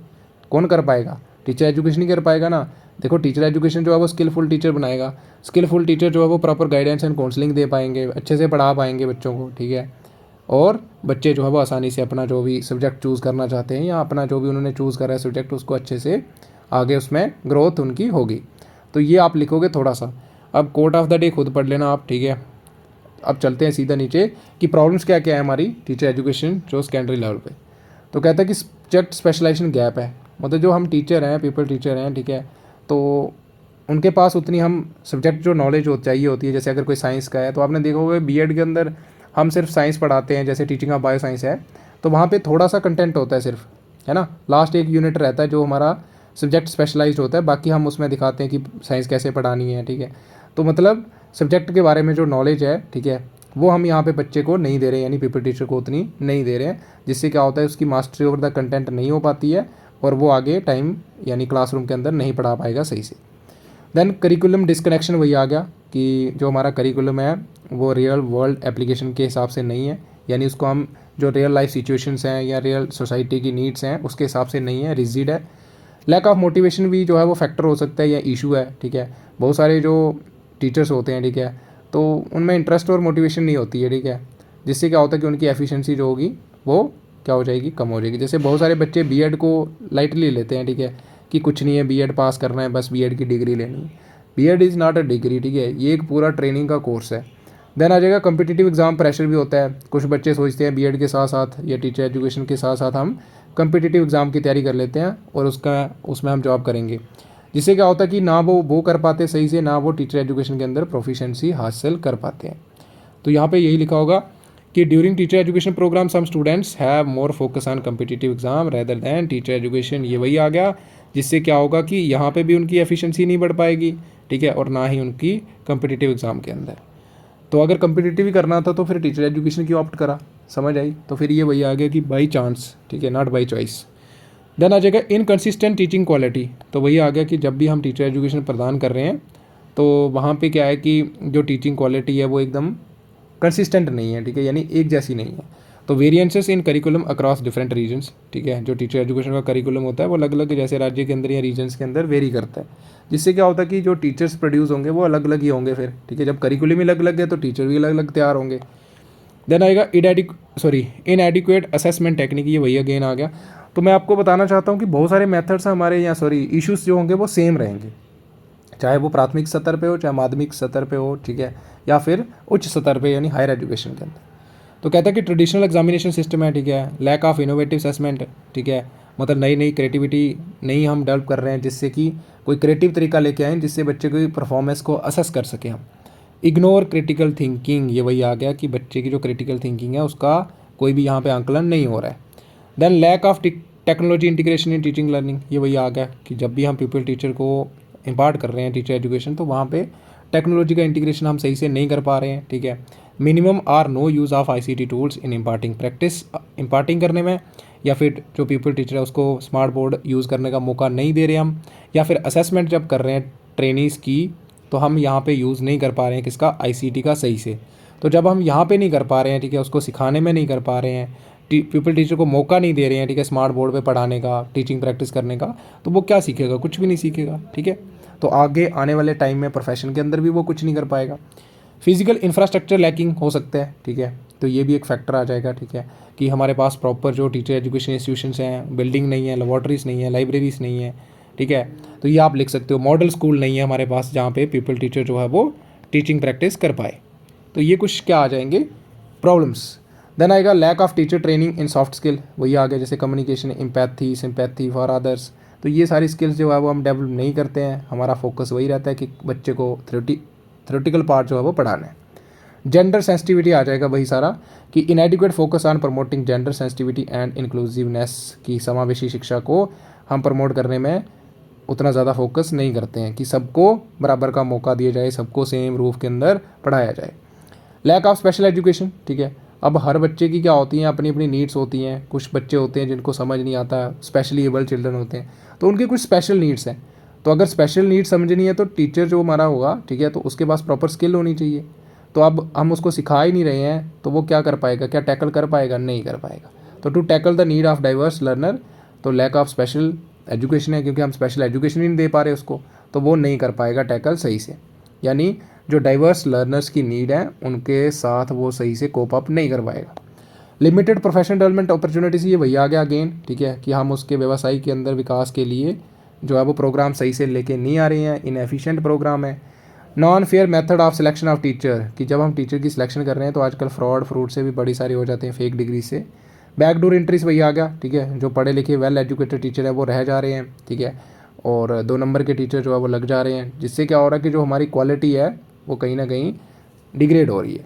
कौन कर पाएगा, टीचर एजुकेशन ही कर पाएगा ना। देखो टीचर एजुकेशन जो है वो स्किलफुल टीचर बनाएगा, स्किलफुल टीचर जो है वो प्रॉपर गाइडेंस एंड काउंसलिंग दे पाएंगे, अच्छे से पढ़ा पाएंगे बच्चों को, ठीक है। और बच्चे जो है वो आसानी से अपना जो भी सब्जेक्ट चूज़ करना चाहते हैं या अपना जो भी उन्होंने चूज़ करा है सब्जेक्ट, उसको अच्छे से आगे उसमें ग्रोथ उनकी होगी। तो ये आप लिखोगे थोड़ा सा। अब कोट ऑफ द डे खुद पढ़ लेना आप, ठीक है। अब चलते हैं सीधा नीचे कि प्रॉब्लम्स क्या क्या है हमारी टीचर एजुकेशन जो सेकेंडरी लेवल पे। तो कहता है कि सब्जेक्ट स्पेशलाइजेशन गैप है, मतलब जो हम टीचर हैं, पीपल टीचर हैं, ठीक है, तो उनके पास उतनी हम सब्जेक्ट जो नॉलेज चाहिए होती है। जैसे अगर कोई साइंस का है तो आपने देखा होगा बीएड के अंदर हम सिर्फ साइंस पढ़ाते हैं, जैसे टीचिंग ऑफ बायो साइंस है, तो वहाँ पे थोड़ा सा कंटेंट होता है सिर्फ, है ना। लास्ट एक यूनिट रहता है जो हमारा सब्जेक्ट स्पेशलाइज्ड होता है, बाकी हम उसमें दिखाते हैं कि साइंस कैसे पढ़ानी है, ठीक है। तो मतलब सब्जेक्ट के बारे में जो नॉलेज है, ठीक है, वो हम यहाँ पे बच्चे को नहीं दे रहे हैं, यानी पीपल टीचर को उतनी नहीं दे रहे हैं, जिससे क्या होता है उसकी मास्टरी ओवर द कंटेंट नहीं हो पाती है और वो आगे टाइम यानी क्लासरूम के अंदर नहीं पढ़ा पाएगा सही से। देन करिकुलम डिस्कनेक्शन वही आ गया कि जो हमारा करिकुलम है वो रियल वर्ल्ड एप्लीकेशन के हिसाब से नहीं है, यानी उसको हम जो रियल लाइफ सिचुएशंस हैं या रियल सोसाइटी की नीड्स हैं उसके हिसाब से नहीं है, रिजिड है। लैक ऑफ मोटिवेशन भी जो है वो फैक्टर हो सकता है या इशू है, ठीक है। बहुत सारे जो टीचर्स होते हैं, ठीक है, तो उनमें इंटरेस्ट और मोटिवेशन नहीं होती है, ठीक है, जिससे क्या होता है कि उनकी एफिशिएंसी जो होगी वो क्या हो जाएगी, कम हो जाएगी। जैसे बहुत सारे बच्चे बीएड को लाइटली लेते हैं, ठीक है, कि कुछ नहीं है, बीएड पास करना है, बस बीएड की डिग्री लेनी है। BEd is not a degree, ठीक है, ये एक पूरा ट्रेनिंग का कोर्स है। देन आ जाएगा कम्पिटिटिव एग्जाम प्रेशर भी होता है। कुछ बच्चे सोचते हैं बीएड के साथ साथ या टीचर एजुकेशन के साथ साथ हम कम्पिटिटिव एग्ज़ाम की तैयारी कर लेते हैं और उसमें हम जॉब करेंगे, जिससे क्या होता है कि ना वो कर पाते सही से, ना वो टीचर एजुकेशन के अंदर प्रोफिशिएंसी हासिल कर पाते हैं। तो यहाँ पे यही लिखा होगा कि during teacher education programme some students have more focus on competitive exam rather than teacher education. ये वही आ गया जिससे क्या होगा कि यहाँ पे भी उनकी एफिशिएंसी नहीं बढ़ पाएगी, ठीक है, और ना ही उनकी कम्पिटिटिव एग्ज़ाम के अंदर। तो अगर कम्पिटिटिव ही करना था तो फिर टीचर एजुकेशन की ऑप्ट करा, समझ आई। तो फिर ये वही आ गया कि बाई चांस, ठीक है, नॉट बाई चॉइस। देन आ जाएगा इनकन्सिस्टेंट टीचिंग क्वालिटी। तो वही आ गया कि जब भी हम टीचर एजुकेशन प्रदान कर रहे हैं तो वहाँ पे क्या है कि जो टीचिंग क्वालिटी है वो एकदम कंसिस्टेंट नहीं है, ठीक है, यानी एक जैसी नहीं है। तो variances in curriculum across different regions, ठीक है, जो टीचर एजुकेशन का करिकुलम होता है वो अलग अलग जैसे राज्य के अंदर या रीजन्स के अंदर वेरी करता है, जिससे क्या होता है कि जो टीचर्स प्रोड्यूस होंगे वो अलग अलग ही होंगे फिर, ठीक है। जब करिकुलम ही अलग अलग है तो टीचर भी अलग अलग तैयार होंगे। देन आएगा इनएडिक्वेट असेसमेंट टेक्निक, ये वही अगेन आ गया। तो मैं आपको बताना चाहता हूँ कि बहुत सारे मेथड्स हमारे यहाँ इश्यूज़ जो होंगे वो सेम रहेंगे, चाहे वो प्राथमिक स्तर पे हो, चाहे माध्यमिक स्तर पे हो, ठीक है, या फिर उच्च स्तर पे यानी हायर एजुकेशन के अंदर। तो कहता है कि ट्रेडिशनल एग्जामिनेशन सिस्टम है, ठीक है, लैक ऑफ इनोवेटिव असेसमेंट, ठीक है, मतलब नई नई क्रिएटिविटी नहीं हम डेवलप कर रहे हैं जिससे कि कोई क्रिएटिव तरीका लेके आएँ जिससे बच्चे की परफॉर्मेंस को असेस कर सकें हम। इग्नोर क्रिटिकल थिंकिंग, ये वही आ गया कि बच्चे की जो क्रिटिकल थिंकिंग है उसका कोई भी यहाँ पे आंकलन नहीं हो रहा है। Then lack of technology integration in teaching learning, ये वही आ गया कि जब भी हम पीपल टीचर को इम्पार्ट कर रहे हैं टीचर एजुकेशन तो वहाँ पे टेक्नोलॉजी का इंटीग्रेशन हम सही से नहीं कर पा रहे हैं, ठीक है। Minimum or no use of ICT tools in imparting practice, imparting करने में, या फिर जो पीपल टीचर है उसको स्मार्ट बोर्ड यूज़ करने का मौका नहीं दे रहे हम, या फिर असेसमेंट जब कर रहे हैं ट्रेनीज़ की तो हम यहाँ पे यूज़ नहीं कर पा रहे हैं किसका, आईसीटी का सही से। तो जब हम यहाँ पे नहीं कर पा रहे हैं, ठीक है, उसको सिखाने में नहीं कर पा रहे हैं, पीपल टीचर को मौका नहीं दे रहे हैं, ठीक है, स्मार्ट बोर्ड पे पढ़ाने का, टीचिंग प्रैक्टिस करने का, तो वो क्या सीखेगा, कुछ भी नहीं सीखेगा, ठीक है। तो आगे आने वाले टाइम में प्रोफेशन के अंदर भी वो कुछ नहीं कर पाएगा। फिजिकल इंफ्रास्ट्रक्चर लैकिंग हो सकता है, ठीक है, तो ये भी एक फैक्टर आ जाएगा, ठीक है, कि हमारे पास प्रॉपर जो टीचर एजुकेशन इंस्टीट्यूशंस हैं, बिल्डिंग नहीं है, लेबॉर्ट्रीज नहीं है, लाइब्रेरीज नहीं है, ठीक है, तो ये आप लिख सकते हो। मॉडल स्कूल नहीं है हमारे पास जहाँ पे पीपल टीचर जो है वो टीचिंग प्रैक्टिस कर पाए। तो ये कुछ क्या आ जाएंगे प्रॉब्लम्स। देन आएगा lack of teacher training in soft skill, वही आ गया जैसे communication, empathy, sympathy for others. तो ये सारी स्किल्स जो है वो हम डेवलप नहीं करते हैं, हमारा फोकस वही रहता है कि बच्चे को थ्योरेटिकल पार्ट जो है वो पढ़ाना है। जेंडर सेंसिटिविटी आ जाएगा वही सारा कि इनएडिक्वेट focus on promoting gender sensitivity and inclusiveness, की समावेशी शिक्षा को हम प्रमोट करने में उतना ज़्यादा फोकस नहीं करते हैं कि सबको बराबर का मौका दिया जाए, सबको सेम रूफ के अंदर पढ़ाया जाए। लैक ऑफ स्पेशल एजुकेशन, ठीक है। अब हर बच्चे की क्या होती हैं, अपनी अपनी नीड्स होती हैं। कुछ बच्चे होते हैं जिनको समझ नहीं आता, स्पेशली एबल चिल्ड्रन होते हैं, तो उनकी कुछ स्पेशल नीड्स हैं। तो अगर स्पेशल नीड्स समझनी है तो टीचर जो हमारा होगा, ठीक है, तो उसके पास प्रॉपर स्किल होनी चाहिए। तो अब हम उसको सिखा ही नहीं रहे हैं तो वो क्या कर पाएगा, क्या टैकल कर पाएगा, नहीं कर पाएगा। तो to tackle the need of diverse learner, तो लैक ऑफ स्पेशल एजुकेशन है, क्योंकि हम स्पेशल एजुकेशन ही नहीं दे पा रहे उसको, तो वो नहीं कर पाएगा टैकल सही से। यानी जो डाइवर्स लर्नर्स की नीड है उनके साथ वो सही से कोप अप नहीं कर पाएगा। लिमिटेड प्रोफेशनल डेवलपमेंट अपॉर्चुनिटीज़, ये वही आ गया अगेन, ठीक है, कि हम उसके व्यवसाय के अंदर विकास के लिए जो है वो प्रोग्राम सही से लेके नहीं आ रहे हैं, इनएफिशिएंट प्रोग्राम है। Non fair method of selection of teacher, कि जब हम टीचर की सिलेक्शन कर रहे हैं तो आजकल फ्रॉड से भी बड़ी सारी हो जाते हैं, फेक डिग्री से। बैकडोर एंट्रीज वही आ गया, ठीक है, जो पढ़े लिखे वेल एजुकेटेड टीचर है वो रह जा रहे हैं, ठीक है, और 2 नंबर के टीचर जो है वो लग जा रहे हैं, जिससे क्या हो रहा है कि जो हमारी क्वालिटी है वो कहीं ना कहीं डिग्रेड हो रही है।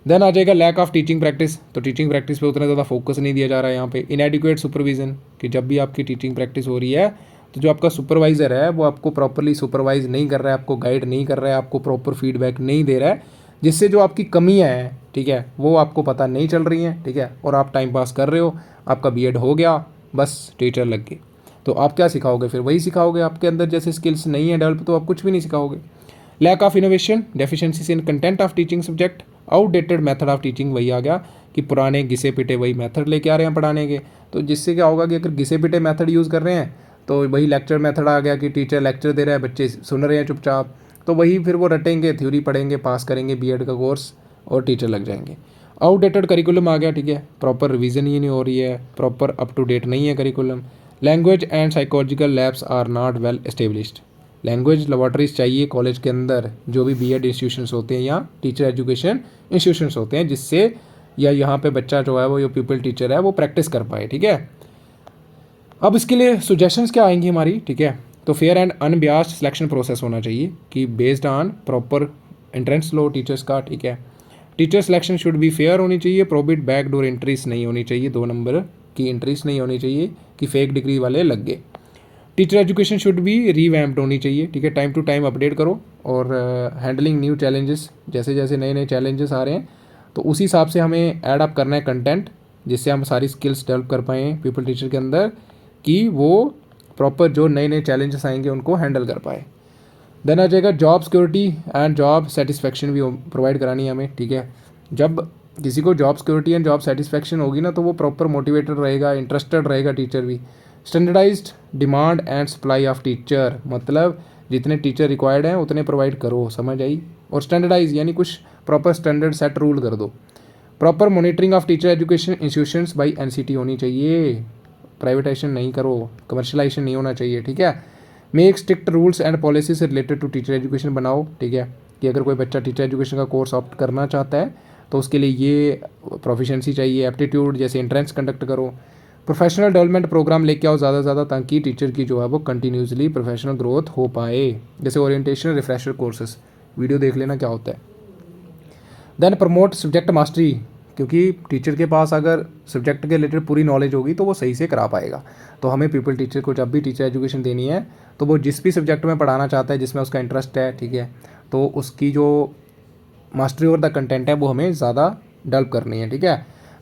देन आ जाएगा लैक ऑफ टीचिंग प्रैक्टिस, तो टीचिंग प्रैक्टिस पे उतना ज़्यादा फोकस नहीं दिया जा रहा है यहाँ पे। इनएडिक्वेट सुपरविजन, कि जब भी आपकी टीचिंग प्रैक्टिस हो रही है तो जो आपका सुपरवाइज़र है वो आपको प्रॉपरली सुपरवाइज नहीं कर रहा है, आपको गाइड नहीं कर रहा है, आपको प्रॉपर फीडबैक नहीं दे रहा है, जिससे जो आपकी कमियाँ हैं, ठीक है, वो आपको पता नहीं चल रही हैं, ठीक है, और आप टाइम पास कर रहे हो, आपका बीएड हो गया, बस टीचर लग गए, तो आप क्या सिखाओगे, फिर वही सिखाओगे। आपके अंदर जैसे स्किल्स नहीं है डेवलप तो आप कुछ भी नहीं सिखाओगे। Lack of innovation, deficiencies in content of teaching subject, outdated method of teaching, वही आ गया कि पुराने घिसे पिटे वही मेथड लेके आ रहे हैं पढ़ाने के। तो जिससे क्या होगा कि अगर घिसे पिटे मेथड यूज़ कर रहे हैं तो वही लेक्चर मेथड आ गया कि टीचर लेक्चर दे रहा है, बच्चे सुन रहे हैं चुपचाप, तो वही फिर वो रटेंगे, थ्योरी पढ़ेंगे, पास करेंगे बीएड का कोर्स और टीचर लग जाएंगे। आउटडेटेड करिकुलम आ गया, ठीक है, प्रॉपर रिवीजन ही नहीं हो रही है, प्रॉपर अप टू डेट नहीं है curriculum. Language and psychological labs are not well established, language laboratories चाहिए कॉलेज के अंदर, जो भी बीएड इंस्टीट्यूशंस होते हैं या टीचर एजुकेशन इंस्टीट्यूशंस होते हैं, जिससे या यहाँ पे बच्चा जो है वो जो पीपल टीचर है वो प्रैक्टिस कर पाए, ठीक है। अब इसके लिए सुजेशंस क्या आएंगी हमारी, ठीक है, तो फेयर एंड अनबियास्ड सिलेक्शन प्रोसेस होना चाहिए कि based on proper entrance low teachers का, ठीक है। Teacher selection should be fair होनी चाहिए, प्रोबिट बैकडोर एंट्रीज नहीं होनी चाहिए, 2 नंबर की एंट्रीज नहीं होनी चाहिए कि फेक डिग्री वाले लग गए। Teacher education should be revamped होनी चाहिए, ठीक है, टाइम टू टाइम अपडेट करो, और हैंडलिंग न्यू चैलेंजेस, जैसे जैसे नए नए चैलेंजेस आ रहे हैं तो उसी हिसाब से हमें ऐड अप करना है कंटेंट, जिससे हम सारी स्किल्स डेवलप कर पाएँ पीपल टीचर के अंदर, कि वो प्रॉपर जो नए नए चैलेंजेस आएंगे उनको हैंडल कर पाए। देन आ जाएगा job security and job satisfaction भी प्रोवाइड करानी है हमें, ठीक है। जब किसी को job security and job satisfaction होगी ना तो वो प्रॉपर मोटिवेटेड रहेगा, इंटरेस्टेड रहेगा टीचर भी। Standardised demand and supply of teacher, मतलब जितने टीचर रिक्वायर्ड हैं उतने प्रोवाइड करो, समझ आई। और स्टैंडर्डाइज यानी कुछ प्रॉपर स्टैंडर्ड सेट रूल कर दो। Proper monitoring of teacher education institutions by NCT होनी चाहिए, प्राइवेटाइजेशन नहीं करो, कमर्शलाइजेशन नहीं होना चाहिए, ठीक है। Make strict rules and policies related to teacher education बनाओ, ठीक है, कि अगर कोई बच्चा टीचर एजुकेशन का कोर्स ऑप्ट करना चाहता है तो उसके लिए ये प्रोफिशेंसी चाहिए, एप्टीट्यूड जैसे एंट्रेंस कंडक्ट करो। प्रोफेशनल डेवलपमेंट प्रोग्राम लेके आओ ज़्यादा से ज़्यादा, ताकि टीचर की जो है वो कंटिन्यूसली प्रोफेशनल ग्रोथ हो पाए, जैसे ओरिएंटेशन रिफ्रेशर कोर्सेस, वीडियो देख लेना क्या होता है। देन प्रमोट सब्जेक्ट मास्टरी, क्योंकि टीचर के पास अगर सब्जेक्ट के रिलेटेड पूरी नॉलेज होगी तो वो सही से करा पाएगा। तो हमें पीपल टीचर को जब भी टीचर एजुकेशन देनी है तो वो जिस भी सब्जेक्ट में पढ़ाना चाहता है, जिसमें उसका इंटरेस्ट है, ठीक है, तो उसकी जो मास्टरी ओवर द कंटेंट है वो हमें ज़्यादा डेवलप करनी है, ठीक है।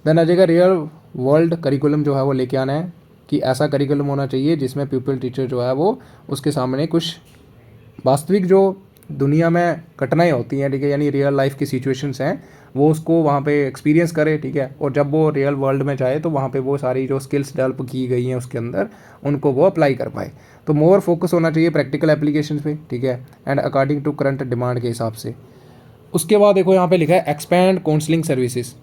देन आ जाएगा रियल वर्ल्ड करिकुलम जो है वो लेके आना है, कि ऐसा करिकुलम होना चाहिए जिसमें पीपल टीचर जो है वो उसके सामने कुछ वास्तविक जो दुनिया में घटनाएं होती हैं, ठीक है, यानी रियल लाइफ की सिचुएशंस हैं वो उसको वहाँ पे एक्सपीरियंस करे, ठीक है, और जब वो रियल वर्ल्ड में जाए तो वहाँ पे वो सारी जो स्किल्स डेवलप की गई हैं उसके अंदर उनको वो अप्लाई कर पाए। तो मोर फोकस होना चाहिए प्रैक्टिकल एप्लीकेशन पे, ठीक है, and according to current demand के हिसाब से। उसके बाद देखो यहाँ पे लिखा है एक्सपैंड काउंसलिंग सर्विसेज,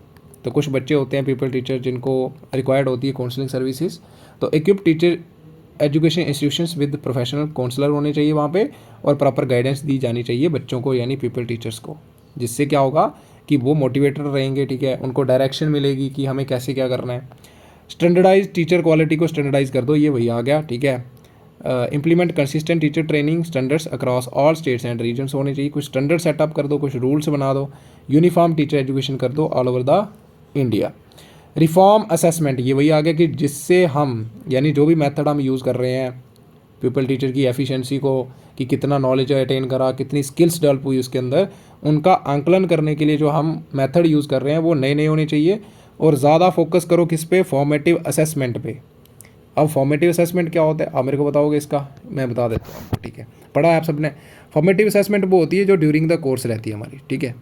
तो कुछ बच्चे होते हैं पीपल टीचर जिनको रिक्वायर्ड होती है काउंसलिंग सर्विसेज, तो equip teacher education institutions with professional counsellor होने चाहिए वहाँ पे, और प्रॉपर गाइडेंस दी जानी चाहिए बच्चों को यानी पीपल टीचर्स को, जिससे क्या होगा कि वो मोटिवेटर रहेंगे, ठीक है, उनको डायरेक्शन मिलेगी कि हमें कैसे क्या करना है। स्टैंडर्डाइज टीचर क्वालिटी को स्टैंडर्डाइज कर दो, ये वही आ गया, ठीक है। Implement consistent teacher training standards across all states and regions होने चाहिए, कुछ स्टैंडर्ड सेटअप कर दो, कुछ रूल्स बना दो, यूनिफॉर्म टीचर एजुकेशन कर दो all over the India. Reform assessment, ये वही आ गया कि जिससे हम यानी जो भी मेथड हम यूज़ कर रहे हैं पीपल टीचर की एफिशिएंसी को, कि कितना नॉलेज अटेन करा, कितनी स्किल्स डेवलप हुई उसके अंदर, उनका आंकलन करने के लिए जो हम मेथड यूज़ कर रहे हैं वो नए नए होने चाहिए। और ज़्यादा फोकस करो किस पे, फॉर्मेटिव असेसमेंट पे। अब फॉर्मेटिव असेसमेंट क्या होता है आप मेरे को बताओगे इसका, मैं बता देता हूँ आपको, ठीक है, पढ़ा है आप सबने। फॉर्मेटिव असेसमेंट वो होती है जो ड्यूरिंग द कोर्स रहती है हमारी, ठीक है।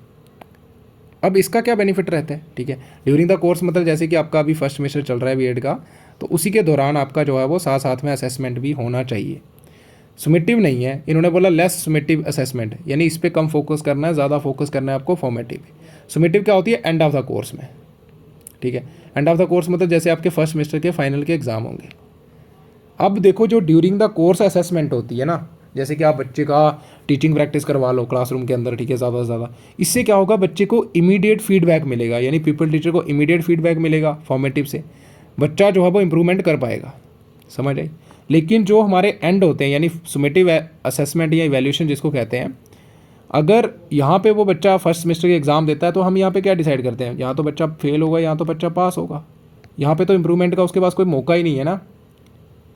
अब इसका क्या बेनिफिट रहता है, ठीक है, ड्यूरिंग द कोर्स मतलब जैसे कि आपका अभी फर्स्ट सेमेस्टर चल रहा है बीएड का, तो उसी के दौरान आपका जो है वो साथ साथ में असेसमेंट भी होना चाहिए। सुमेटिव नहीं है, इन्होंने बोला लेस सुमेटिव असेसमेंट, यानी इस पर कम फोकस करना है, ज़्यादा फोकस करना है आपको फॉर्मेटिव। सुमेटिव क्या होती है, एंड ऑफ द कोर्स में, ठीक है। एंड ऑफ द कोर्स मतलब जैसे आपके फर्स्ट सेमेस्टर के फाइनल के एग्जाम होंगे। अब देखो जो ड्यूरिंग द कोर्स असेसमेंट होती है ना, जैसे कि आप बच्चे का टीचिंग प्रैक्टिस करवा लो क्लासरूम के अंदर, ठीक है, ज़्यादा से ज़्यादा, इससे क्या होगा, बच्चे को इमीडिएट फीडबैक मिलेगा, यानी पीपल टीचर को इमीडिएट फीडबैक मिलेगा फॉर्मेटिव से, बच्चा जो है वो इंप्रूवमेंट कर पाएगा, समझ आई। लेकिन जो हमारे एंड होते हैं यानी सुमेटिव असेसमेंट या इवैल्यूएशन जिसको कहते हैं, अगर यहाँ पे वो बच्चा फर्स्ट सेमेस्टर के एग्ज़ाम देता है तो हम यहाँ पे क्या डिसाइड करते हैं, यहाँ तो बच्चा फेल होगा, यहाँ तो बच्चा पास होगा, यहाँ पे तो इम्प्रूवमेंट का उसके पास कोई मौका ही नहीं है ना,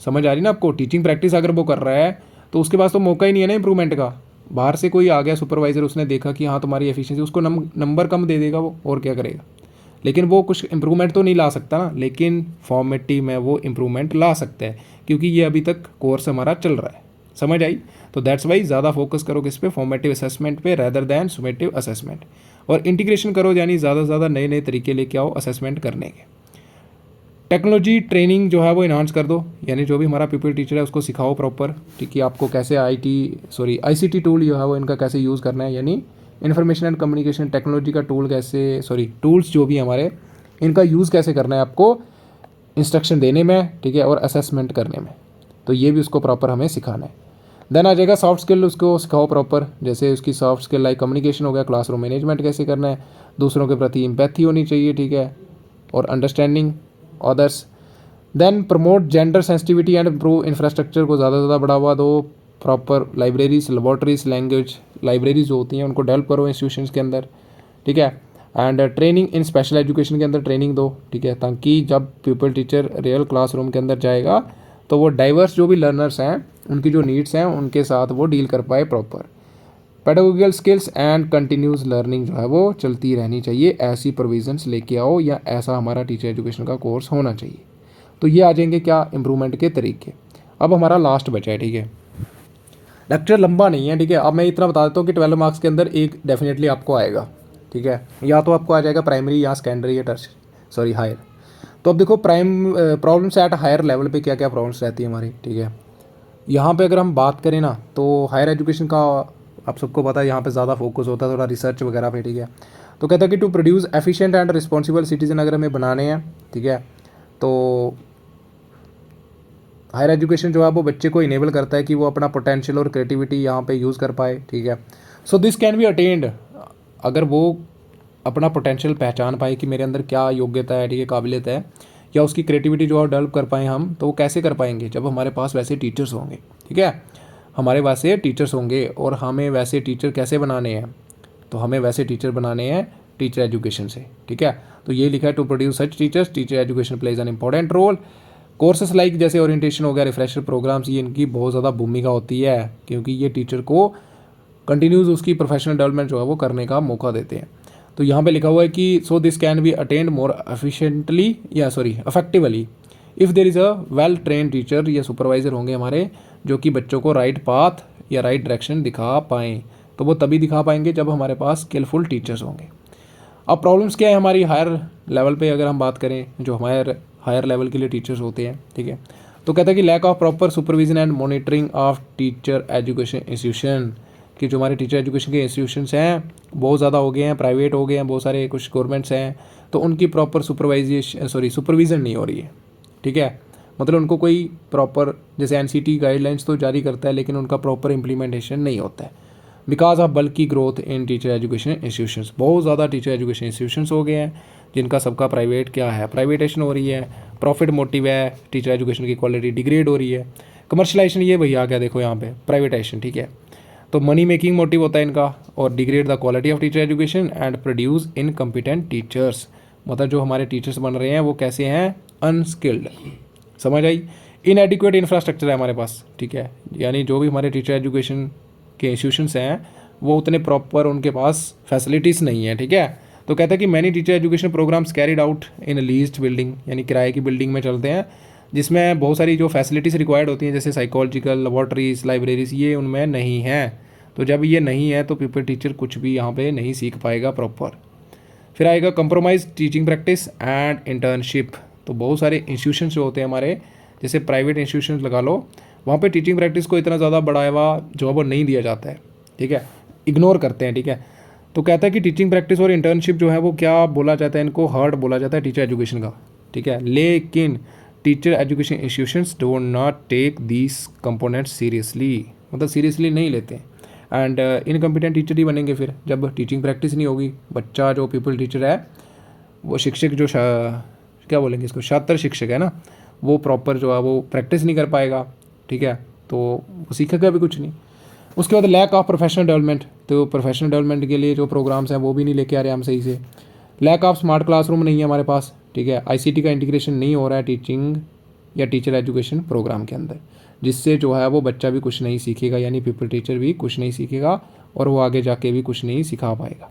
समझ आ रही ना आपको। टीचिंग प्रैक्टिस अगर वो कर रहा है तो उसके पास तो मौका ही नहीं है ना इम्प्रूवमेंट का। बाहर से कोई आ गया सुपरवाइज़र, उसने देखा कि हाँ तुम्हारी एफिशिएंसी, उसको नंबर कम दे देगा वो, और क्या करेगा, लेकिन वो कुछ इम्प्रूवमेंट तो नहीं ला सकता ना। लेकिन फॉर्मेटिव में वो इम्प्रूवमेंट ला सकता है क्योंकि ये अभी तक कोर्स हमारा चल रहा है, समझ आई। तो दैट्स वाई ज़्यादा फोकस करो किस पे, फॉर्मेटिव असेसमेंट पे रेदर दैन सुमेटिव असेसमेंट। और इंटीग्रेशन करो, यानी ज़्यादा से ज़्यादा नए नए तरीके लेके आओ असेसमेंट करने के। टेक्नोलॉजी ट्रेनिंग जो है वो इन्हांस कर दो, यानी जो भी हमारा पीपल टीचर है उसको सिखाओ प्रॉपर, ठीक है, आपको कैसे आईसीटी टूल जो है वो इनका कैसे यूज़ करना है, यानी इन्फॉर्मेशन एंड कम्युनिकेशन टेक्नोलॉजी का टूल कैसे, टूल्स जो भी हमारे, इनका यूज़ कैसे करना है आपको इंस्ट्रक्शन देने में, ठीक है, और असेसमेंट करने में। तो ये भी उसको प्रॉपर हमें सिखाना है। देन आ जाएगा सॉफ्ट स्किल, उसको सिखाओ प्रॉपर, जैसे उसकी सॉफ्ट स्किल लाइक कम्युनिकेशन हो गया, क्लासरूम मैनेजमेंट कैसे करना है, दूसरों के प्रति एम्पैथी होनी चाहिए, ठीक है, और understanding others. Then promote gender sensitivity and improve infrastructure को ज़्यादा से ज़्यादा बढ़ावा दो, proper libraries, laboratories, language libraries जो होती हैं उनको डेवलप करो इंस्टीट्यूशंस के अंदर, ठीक है। And training in special education के अंदर ट्रेनिंग दो, ठीक है, ताकि जब पीपल टीचर रियल क्लासरूम के अंदर जाएगा तो वो डाइवर्स जो भी लर्नर्स हैं उनकी जो नीड्स हैं उनके साथ वो डील कर पाए proper. Pedagogical skills and continuous learning जो है वो चलती रहनी चाहिए, ऐसी प्रोविजंस लेके आओ, या ऐसा हमारा टीचर एजुकेशन का कोर्स होना चाहिए। तो ये आ जाएंगे क्या इम्प्रूवमेंट के तरीके। अब हमारा लास्ट बचा है, ठीक है, लेक्चर लंबा नहीं है, ठीक है। अब मैं इतना बता देता हूँ कि 12 मार्क्स के अंदर एक डेफिनेटली आपको आएगा, ठीक है, या तो आपको आ जाएगा प्राइमरी या सेकेंडरी या हायर। तो अब देखो प्रॉब्लम्स एट हायर लेवल पे क्या क्या प्रॉब्लम्स रहती है हमारी, ठीक है। यहाँ पे अगर हम बात करें ना तो हायर एजुकेशन का आप सबको पता है यहाँ पे ज़्यादा फोकस होता है थोड़ा रिसर्च वगैरह पे, ठीक है। तो कहता है कि to produce efficient and responsible citizen अगर हमें बनाने हैं, ठीक है, तो हायर एजुकेशन जो है वो बच्चे को इनेबल करता है कि वो अपना पोटेंशियल और क्रिएटिविटी यहाँ पे यूज़ कर पाए, ठीक है। So this can be attend, अगर वो अपना पोटेंशियल पहचान पाए कि मेरे अंदर क्या योग्यता है, ठीक है, काबिलियत है, या उसकी क्रिएटिविटी जो है डेवलप कर पाएँ हम, तो वो कैसे कर पाएंगे, जब हमारे पास वैसे टीचर्स होंगे, ठीक है, हमारे वैसे टीचर्स होंगे। और हमें वैसे टीचर कैसे बनाने हैं, तो हमें वैसे टीचर बनाने हैं टीचर एजुकेशन से, ठीक है। तो ये लिखा है to produce such teachers, teacher education plays an important role. Courses like जैसे ओरिएंटेशन हो गया, रिफ्रेशर प्रोग्राम्स, ये इनकी बहुत ज़्यादा भूमिका होती है क्योंकि ये टीचर को कंटिन्यूस उसकी प्रोफेशनल डेवलपमेंट जो है वो करने का मौका देते हैं। तो यहाँ पे लिखा हुआ है कि so this can be attend more efficiently effectively if there is a well train teacher या सुपरवाइज़र होंगे हमारे जो कि बच्चों को राइट पाथ या राइट डायरेक्शन दिखा पाएँ। तो वो तभी दिखा पाएंगे जब हमारे पास स्किलफुल टीचर्स होंगे। अब प्रॉब्लम्स क्या है हमारी हायर लेवल पे अगर हम बात करें, जो हमारे हायर लेवल के लिए टीचर्स होते हैं, ठीक है। तो कहता है कि lack of proper supervision and monitoring of teacher education institution, कि जो हमारे टीचर एजुकेशन के इंस्टीट्यूशंस हैं बहुत ज़्यादा हो गए हैं, प्राइवेट हो गए हैं बहुत सारे, कुछ गवर्नमेंट्स हैं, तो उनकी प्रॉपर सुपरविज़न नहीं हो रही है, ठीक है। मतलब उनको कोई प्रॉपर, जैसे एनसीटी गाइडलाइंस तो जारी करता है लेकिन उनका प्रॉपर इम्प्लीमेंटेशन नहीं होता है। बिकॉज ऑफ बल्कि growth in teacher education institutions, बहुत ज़्यादा टीचर एजुकेशन इंस्टीट्यूशंस हो गए हैं जिनका सबका प्राइवेट क्या है, प्राइवेटेशन हो रही है, प्रॉफिट मोटिव है, टीचर एजुकेशन की क्वालिटी डिग्रेड हो रही है, कमर्शलाइजेशन ये भैया आ गया देखो यहाँ पे प्राइवेटाइजेशन, ठीक है। तो मनी मेकिंग मोटिव होता है इनका, और degrade the quality of teacher education and produce incompetent teachers, मतलब जो हमारे टीचर्स बन रहे हैं वो कैसे हैं, अनस्किल्ड, समझ आई। इनएडिक्वेट इंफ्रास्ट्रक्चर है हमारे पास, ठीक है, यानी जो भी हमारे टीचर एजुकेशन के इंस्टीट्यूशंस हैं वो उतने प्रॉपर उनके पास फैसिलिटीज़ नहीं है, ठीक है। तो कहता है कि many teacher education programmes carried out in leased building, यानी किराए की बिल्डिंग में चलते हैं जिसमें बहुत सारी जो फैसिलिटीज़ रिक्वायर्ड होती हैं जैसे साइकोलॉजिकल लेबॉर्ट्रीज, लाइब्रेरीज, ये उनमें नहीं है। तो जब ये नहीं है तो पीपल टीचर कुछ भी यहाँ पे नहीं सीख पाएगा प्रॉपर। फिर आएगा compromise teaching practice and internship. तो बहुत सारे इंस्टीट्यूशंस जो होते हैं हमारे, जैसे प्राइवेट इंस्टीट्यूशंस लगा लो, वहाँ पे टीचिंग प्रैक्टिस को इतना ज़्यादा बढ़ावा जो है वो नहीं दिया जाता है, ठीक है, इग्नोर करते हैं, ठीक है। तो कहता है कि टीचिंग प्रैक्टिस और इंटर्नशिप जो है वो क्या बोला जाता है, इनको हर्ट बोला जाता है टीचर एजुकेशन का, ठीक है। लेकिन teacher education institutions do not take these components seriously, मतलब सीरियसली नहीं लेते हैं। एंड इनकम्पिटेंट टीचर ही बनेंगे फिर जब टीचिंग प्रैक्टिस नहीं होगी। बच्चा जो पीपल टीचर है वो शिक्षक जो क्या बोलेंगे इसको, छात्र शिक्षक है ना, वो प्रॉपर जो है वो प्रैक्टिस नहीं कर पाएगा, ठीक है, तो वो सीखेगा भी कुछ नहीं। उसके बाद लैक ऑफ प्रोफेशनल डेवलपमेंट, तो प्रोफेशनल डेवलपमेंट के लिए जो प्रोग्राम्स हैं वो भी नहीं लेके आ रहे हम सही से। लैक ऑफ स्मार्ट क्लासरूम नहीं है हमारे पास, ठीक है, आईसीटी का इंटीग्रेशन नहीं हो रहा है टीचिंग या टीचर एजुकेशन प्रोग्राम के अंदर, जिससे जो है वो बच्चा भी कुछ नहीं सीखेगा, यानी पीपल टीचर भी कुछ नहीं सीखेगा और वो आगे जाके भी कुछ नहीं सिखा पाएगा।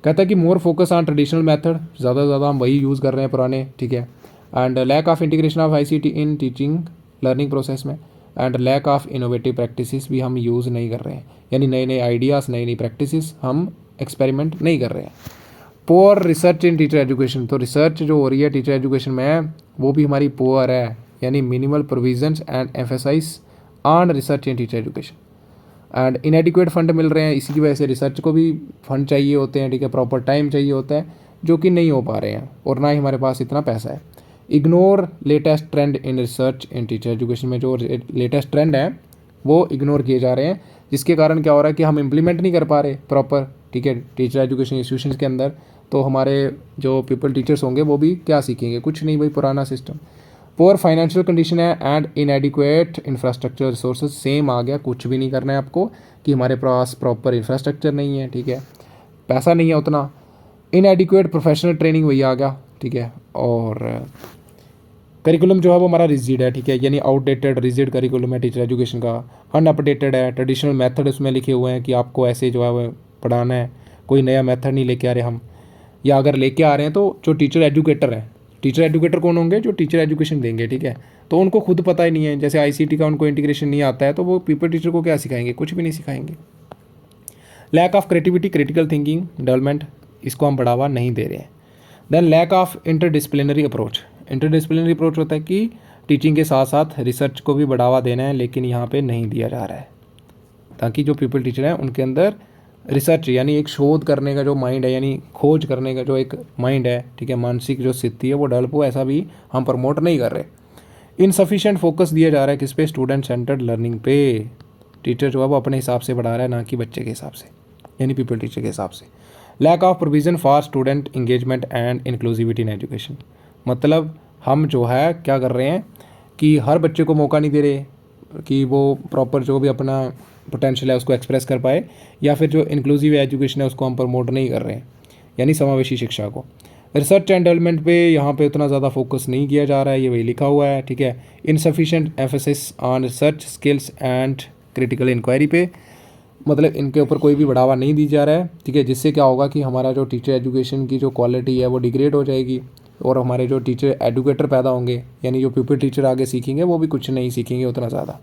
कहता है कि मोर फोकस ऑन ट्रेडिशनल मेथड, ज़्यादा से ज़्यादा हम वही यूज़ कर रहे हैं पुराने, ठीक है। And lack of integration of ICT in teaching learning process में, and lack of innovative practices भी हम यूज़ नहीं कर रहे हैं, यानी नए नए आइडियाज़, नई नई प्रैक्टिसेस हम एक्सपेरिमेंट नहीं कर रहे हैं। Poor research in teacher education, तो रिसर्च जो हो रही है टीचर एजुकेशन में वो भी हमारी पुअर है, यानी minimal provisions and emphasise on research in teacher education. And inadequate fund मिल रहे हैं, इसी की वजह से रिसर्च को भी फंड चाहिए होते हैं, ठीक है, प्रॉपर टाइम चाहिए होता है, जो कि नहीं हो पा रहे हैं, और ना ही हमारे पास इतना पैसा है। Ignore latest trend in research in teacher education में जो लेटेस्ट ट्रेंड है वो इग्नोर किए जा रहे हैं, जिसके कारण क्या हो रहा है कि हम इम्प्लीमेंट नहीं कर पा रहे प्रॉपर, ठीक है, टीचर एजुकेशन इंस्टीट्यूशन के अंदर। तो हमारे जो पीपल टीचर्स होंगे वो भी क्या सीखेंगे, कुछ नहीं भाई, पुराना सिस्टम। पुअर फाइनेंशियल कंडीशन है and inadequate infrastructure resources, same आ गया, कुछ भी नहीं करना है आपको कि हमारे पास प्रॉपर इंफ्रास्ट्रक्चर नहीं है, ठीक है, पैसा नहीं है उतना। इनएडिक्वेट प्रोफेशनल ट्रेनिंग वही आ गया, ठीक है, और करिकुलम जो है वो हमारा रिजिड है, ठीक है, यानी आउटडेटेड रिजिड करिकुलम है टीचर एजुकेशन का, अनअपडेटेड है, ट्रेडिशनल मेथड उसमें लिखे हुए हैं कि आपको ऐसे जो है वो पढ़ाना है, कोई नया मेथड नहीं लेके आ रहे हम, या अगर लेके आ रहे हैं तो जो टीचर एजुकेटर है, टीचर एजुकेटर कौन होंगे, जो टीचर एजुकेशन देंगे, ठीक है, तो उनको खुद पता ही नहीं है, जैसे आईसीटी का उनको इंटीग्रेशन नहीं आता है तो वो पीपल टीचर को क्या सिखाएंगे, कुछ भी नहीं सिखाएंगे। Lack of creativity, critical thinking development, इसको हम बढ़ावा नहीं दे रहे हैं। Then lack of interdisciplinary approach, interdisciplinary approach होता है कि टीचिंग के साथ साथ रिसर्च को भी बढ़ावा देना है, लेकिन यहाँ पे नहीं दिया जा रहा है, ताकि जो पीपल टीचर हैं उनके अंदर रिसर्च यानी एक शोध करने का जो माइंड है, यानी खोज करने का जो एक माइंड है, ठीक है, मानसिक जो स्थिति है वो डेवलप हो, ऐसा भी हम प्रमोट नहीं कर रहे। इनसफिशिएंट फोकस दिया जा रहा है किस पे, स्टूडेंट सेंटर्ड लर्निंग पे, टीचर जो है वो अपने हिसाब से बढ़ा रहा है, ना कि बच्चे के हिसाब से, यानी पीपल टीचर के हिसाब से। Lack of provision for student engagement and inclusivity in education, मतलब हम जो है क्या कर रहे हैं कि हर बच्चे को मौका नहीं दे रहे कि वो प्रॉपर जो भी अपना पोटेंशियल है उसको एक्सप्रेस कर पाए, या फिर जो इंक्लूसिव एजुकेशन है उसको हम प्रमोट नहीं कर रहे हैं, यानी समावेशी शिक्षा को। रिसर्च एंड डेवलपमेंट पे यहाँ पे उतना ज़्यादा फोकस नहीं किया जा रहा है, ये वही लिखा हुआ है, ठीक है। Insufficient emphasis on research skills and critical inquiry पे, मतलब इनके ऊपर कोई भी बढ़ावा नहीं दी जा रहा है, ठीक है, जिससे क्या होगा कि हमारा जो टीचर एजुकेशन की जो क्वालिटी है वो डिग्रेड हो जाएगी, और हमारे जो टीचर एडुकेटर पैदा होंगे, यानी जो पीपल टीचर आगे सीखेंगे वो भी कुछ नहीं सीखेंगे उतना ज़्यादा।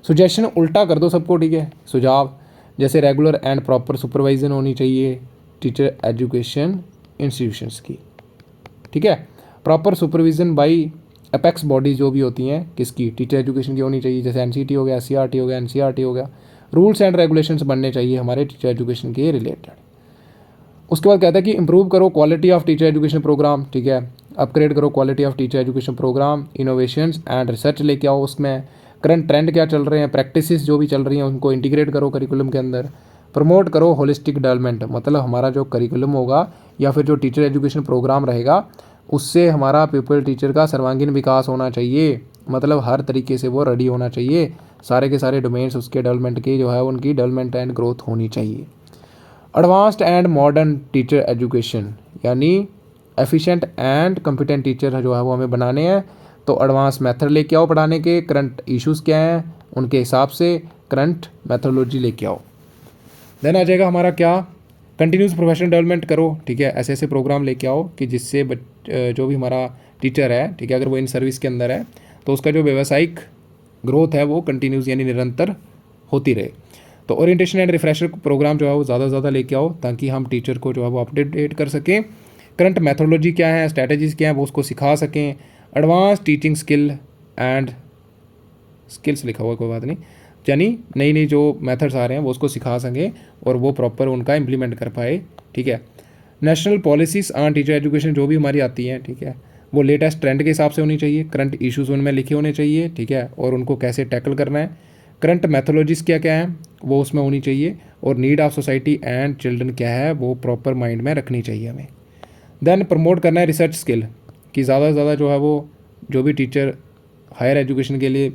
सुजेशन उल्टा कर दो सबको, ठीक है, सुझाव, जैसे रेगुलर एंड प्रॉपर सुपरवाइजन होनी चाहिए टीचर एजुकेशन इंस्टीट्यूशंस की, ठीक है, proper supervision by apex body जो भी होती हैं किसकी, टीचर एजुकेशन की होनी चाहिए, जैसे एनसीटी हो गया, सीआरटी हो गया, एनसीईआरटी हो गया। रूल्स एंड रेगुलेशंस बनने चाहिए हमारे टीचर एजुकेशन के रिलेटेड। उसके बाद कहता है कि इंप्रूव करो quality of teacher education programme, ठीक है, अपग्रेड करो quality of teacher education programme, innovations and research लेके आओ उसमें, करंट ट्रेंड क्या चल रहे हैं, प्रैक्टिसेस जो भी चल रही हैं उनको इंटीग्रेट करो करिकुलम के अंदर। प्रमोट करो होलिस्टिक डेवलपमेंट, मतलब हमारा जो करिकुलम होगा या फिर जो टीचर एजुकेशन प्रोग्राम रहेगा उससे हमारा पीपल टीचर का सर्वांगीण विकास होना चाहिए, मतलब हर तरीके से वो रेडी होना चाहिए, सारे के सारे डोमेन्स उसके डेवलपमेंट की जो है उनकी डेवलपमेंट एंड ग्रोथ होनी चाहिए। Advanced and modern teacher education, यानी एफिशिएंट एंड कॉम्पिटेंट टीचर जो है वो हमें बनाने हैं, तो एडवांस मेथड लेके आओ पढ़ाने के, करंट इश्यूज़ क्या हैं उनके हिसाब से करंट मेथोडोलॉजी लेके आओ। देन आ जाएगा हमारा क्या, कंटिन्यूस प्रोफेशनल डेवलपमेंट करो, ठीक है, ऐसे ऐसे प्रोग्राम लेके आओ कि जिससे जो भी हमारा टीचर है, ठीक है, अगर वो इन सर्विस के अंदर है तो उसका जो व्यावसायिक ग्रोथ है वो कंटिन्यूस यानी निरंतर होती रहे। तो ओरिएंटेशन एंड रिफ्रेशर प्रोग्राम जो है वो ज़्यादा से ज़्यादा लेके आओ ताकि हम टीचर को जो है वो अपडेट कर सकें। करंट मेथोडोलॉजी क्या है, स्ट्रैटेजीज़ क्या है वो उसको सिखा सकें। Advance teaching skill and skills लिखा हुआ कोई बात नहीं, यानी नई नई जो मेथड्स आ रहे हैं वो उसको सिखा सकें और वो प्रॉपर उनका इम्प्लीमेंट कर पाए, ठीक है। National policies on teacher education जो भी हमारी आती हैं, ठीक है, वो लेटेस्ट ट्रेंड के हिसाब से होनी चाहिए, करंट इश्यूज़ उनमें लिखे होने चाहिए, ठीक है, और उनको कैसे टैकल करना है। करंट मैथोलॉजीज़ क्या क्या हैं वो उसमें होनी चाहिए, और need of society and children क्या है वो प्रॉपर माइंड में रखनी चाहिए हमें। देन प्रमोट करना है रिसर्च स्किल, कि ज़्यादा से ज़्यादा जो है वो जो भी टीचर हायर एजुकेशन के लिए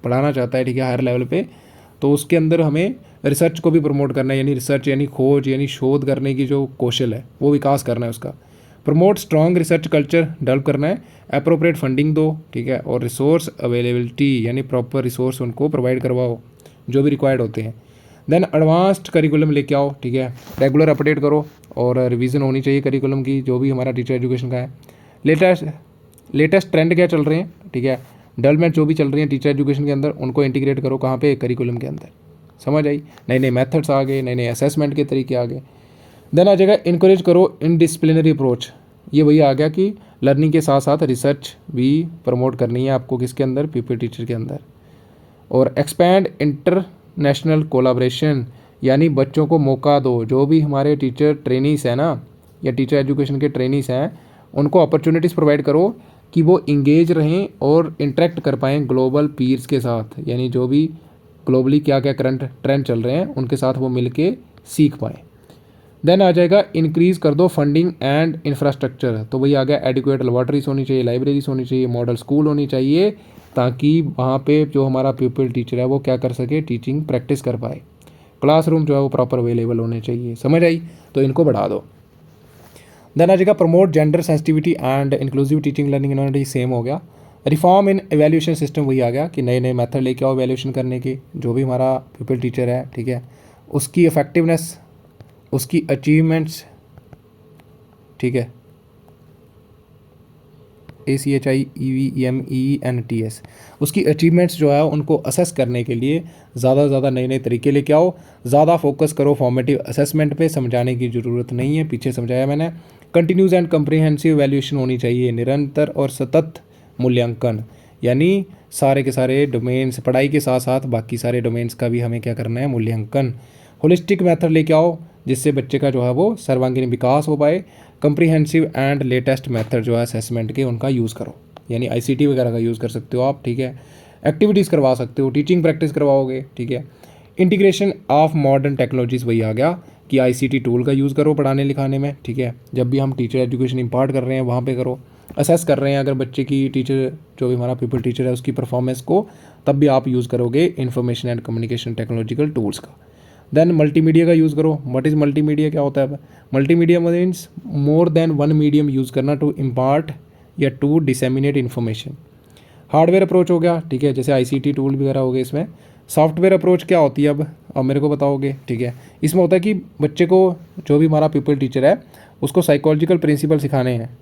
पढ़ाना चाहता है, ठीक है, हायर लेवल पे, तो उसके अंदर हमें रिसर्च को भी प्रमोट करना है, यानी रिसर्च यानी खोज यानी शोध करने की जो कौशल है वो विकास करना है उसका। Promote strong research culture develop करना है, अप्रोप्रिएट फंडिंग दो, ठीक है, और रिसोर्स अवेलेबिलिटी यानी प्रॉपर रिसोर्स उनको प्रोवाइड करवाओ जो भी रिक्वायर्ड होते हैं। देन एडवांस्ड करिकुलम लेके आओ, ठीक है, रेगुलर अपडेट करो और रिवीजन होनी चाहिए करिकुलम की जो भी हमारा टीचर एजुकेशन का है। लेटेस्ट ट्रेंड क्या चल रहे हैं, ठीक है, डेवलपमेंट जो भी चल रही है टीचर एजुकेशन के अंदर उनको इंटीग्रेट करो कहाँ पे, करिकुलम के अंदर। समझ आई, नए नए मेथड्स आ गए, नए नए असेसमेंट के तरीके आ गए। देन आ जाएगा इनकरेज करो इन डिसिप्लिनरी अप्रोच, ये वही आ गया कि लर्निंग के साथ साथ रिसर्च भी प्रमोट करनी है आपको किसके अंदर, पीपल टीचर के अंदर। और एक्सपैंड इंटरनेशनल कोलाब्रेशन, यानी बच्चों को मौका दो, जो भी हमारे टीचर ट्रेनीस हैं ना या टीचर एजुकेशन के ट्रेनीस हैं उनको अपॉर्चुनिटीज़ प्रोवाइड करो कि वो इंगेज रहें और इंटरेक्ट कर पाएँ ग्लोबल पीयर्स के साथ, यानी जो भी ग्लोबली क्या क्या करंट ट्रेंड चल रहे हैं उनके साथ वो मिल के सीख पाएँ। देन आ जाएगा इंक्रीज़ कर दो फंडिंग एंड इंफ्रास्ट्रक्चर, तो वही आ गया एडिक्वेट लेबॉर्ट्रीज होनी चाहिए, लाइब्रेरीज होनी चाहिए, मॉडल स्कूल होनी चाहिए, ताकि वहाँ पे जो हमारा पीपल टीचर है वो क्या कर सके, टीचिंग प्रैक्टिस कर पाए। क्लासरूम जो है वो प्रॉपर अवेलेबल होने चाहिए। समझ आई, तो इनको बढ़ा दो। देन आ जाएगा promote gender sensitivity and inclusive teaching learning environment, same हो गया। रिफॉर्म इन एवेल्यूशन सिस्टम, वही आ गया कि नए नए मेथड लेके आओ एवेल्यूशन करने की, जो भी हमारा पीपल टीचर है, ठीक है, उसकी इफेक्टिवनेस, उसकी अचीवमेंट्स, ठीक है, ACHIEVEMENTS, उसकी अचीवमेंट्स जो है उनको असेस करने के लिए ज़्यादा से ज़्यादा नए नए तरीके लेके आओ। ज़्यादा फोकस करो फॉर्मेटिव असेसमेंट पे, समझाने की ज़रूरत नहीं है, पीछे समझाया मैंने। कंटिन्यूस एंड कम्प्रीहेंसिव वैल्यूएशन होनी चाहिए, निरंतर और सतत मूल्यांकन, यानी सारे के सारे डोमेन्स, पढ़ाई के साथ साथ बाकी सारे डोमेन्स का भी हमें क्या करना है, मूल्यांकन। होलिस्टिक मेथड लेके आओ जिससे बच्चे का जो है वो सर्वांगीण विकास हो पाए। कंप्रीहेंसिव एंड लेटेस्ट मेथड जो है असेसमेंट के उनका यूज़ करो, यानी ICT वगैरह का यूज़ कर सकते हो आप, ठीक है, एक्टिविटीज़ करवा सकते हो, टीचिंग प्रैक्टिस करवाओगे, ठीक है। इंटीग्रेशन ऑफ मॉडर्न टेक्नोलॉजीज़, वही आ गया कि ICT टूल का यूज़ करो पढ़ाने लिखाने में, ठीक है, जब भी हम टीचर एजुकेशन इम्पार्ट कर रहे हैं वहाँ पे करो। असेस कर रहे हैं अगर बच्चे की टीचर जो भी हमारा पीपल टीचर है उसकी परफॉर्मेंस को, तब भी आप यूज़ करोगे information and communication technological tools का। देन मल्टीमीडिया का यूज़ करो। व्हाट इज़ मल्टीमीडिया, क्या होता है? Multimedia means more than one medium use करना टू इम्पार्ट या to disseminate information. Hardware approach हो गया, ठीक है, जैसे ICT टूल वगैरह हो गए। इसमें सॉफ्टवेयर अप्रोच क्या होती है अब मेरे को बताओगे, ठीक है। इसमें होता है कि बच्चे को जो भी हमारा पीपल टीचर है उसको साइकोलॉजिकल प्रिंसिपल सिखाने हैं,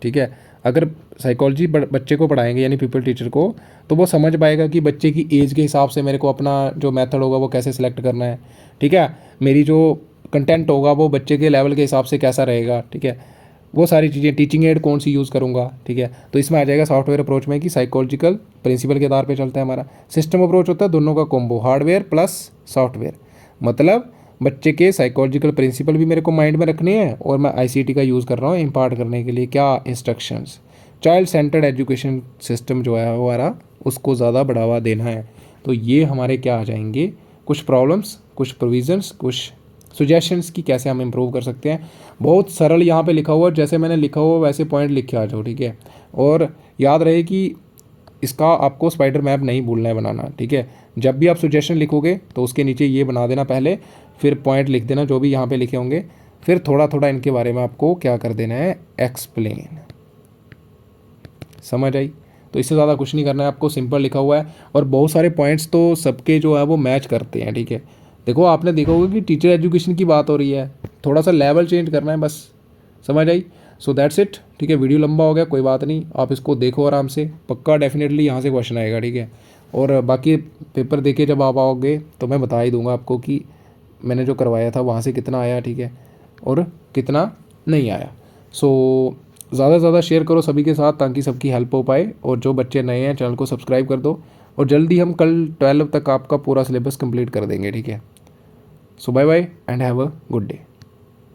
ठीक है। अगर साइकोलॉजी बच्चे को पढ़ाएंगे यानी पीपल टीचर को, तो वो समझ पाएगा कि बच्चे की एज के हिसाब से मेरे को अपना जो मेथड होगा वो कैसे सिलेक्ट करना है, ठीक है। मेरी जो कंटेंट होगा वो बच्चे के लेवल के हिसाब से कैसा रहेगा, ठीक है। वो सारी चीज़ें, टीचिंग एड कौन सी यूज़ करूँगा, ठीक है। तो इसमें आ जाएगा सॉफ्टवेयर अप्रोच में कि साइकोलॉजिकल प्रिंसिपल के आधार पे चलता है हमारा। सिस्टम अप्रोच होता है दोनों का कॉम्बो, हार्डवेयर प्लस सॉफ्टवेयर, मतलब बच्चे के साइकोलॉजिकल प्रिंसिपल भी मेरे को माइंड में रखने हैं और मैं ICT का यूज़ कर रहा हूँ इम्पार्ट करने के लिए क्या, instructions. Child centred education system जो है वो हमारा उसको ज़्यादा बढ़ावा देना है। तो ये हमारे क्या आ जाएंगे, कुछ प्रॉब्लम्स, कुछ प्रोविजंस, कुछ सुजेशंस की कैसे हम इम्प्रूव कर सकते हैं। बहुत सरल यहाँ पे लिखा हुआ है, जैसे मैंने लिखा हुआ वैसे पॉइंट लिख के आ जाओ, ठीक है। और याद रहे कि इसका आपको स्पाइडर मैप नहीं भूलना है बनाना, ठीक है। जब भी आप सुजेशन लिखोगे तो उसके नीचे ये बना देना पहले, फिर पॉइंट लिख देना जो भी यहाँ पे लिखे होंगे, फिर थोड़ा थोड़ा इनके बारे में आपको क्या कर देना है, एक्सप्लेन। समझ आई? तो इससे ज़्यादा कुछ नहीं करना है आपको, सिंपल लिखा हुआ है। और बहुत सारे पॉइंट्स तो सबके जो है वो मैच करते हैं, ठीक है। देखो आपने देखा होगा कि टीचर एजुकेशन की बात हो रही है, थोड़ा सा लेवल चेंज करना है बस। समझ आई? सो दैट्स इट, ठीक है। वीडियो लंबा हो गया, कोई बात नहीं, आप इसको देखो आराम से, पक्का डेफिनेटली यहाँ से क्वेश्चन आएगा, ठीक है। और बाकी पेपर देके जब आप आओगे तो मैं बता ही दूंगा आपको कि मैंने जो करवाया था वहाँ से कितना आया, ठीक है, और कितना नहीं आया। सो ज़्यादा से ज़्यादा शेयर करो सभी के साथ ताकि सबकी हेल्प हो पाए। और जो बच्चे नए हैं चैनल को सब्सक्राइब कर दो, और जल्दी हम कल 12 तक आपका पूरा सिलेबस कंप्लीट कर देंगे, ठीक है। So bye bye and have a good day.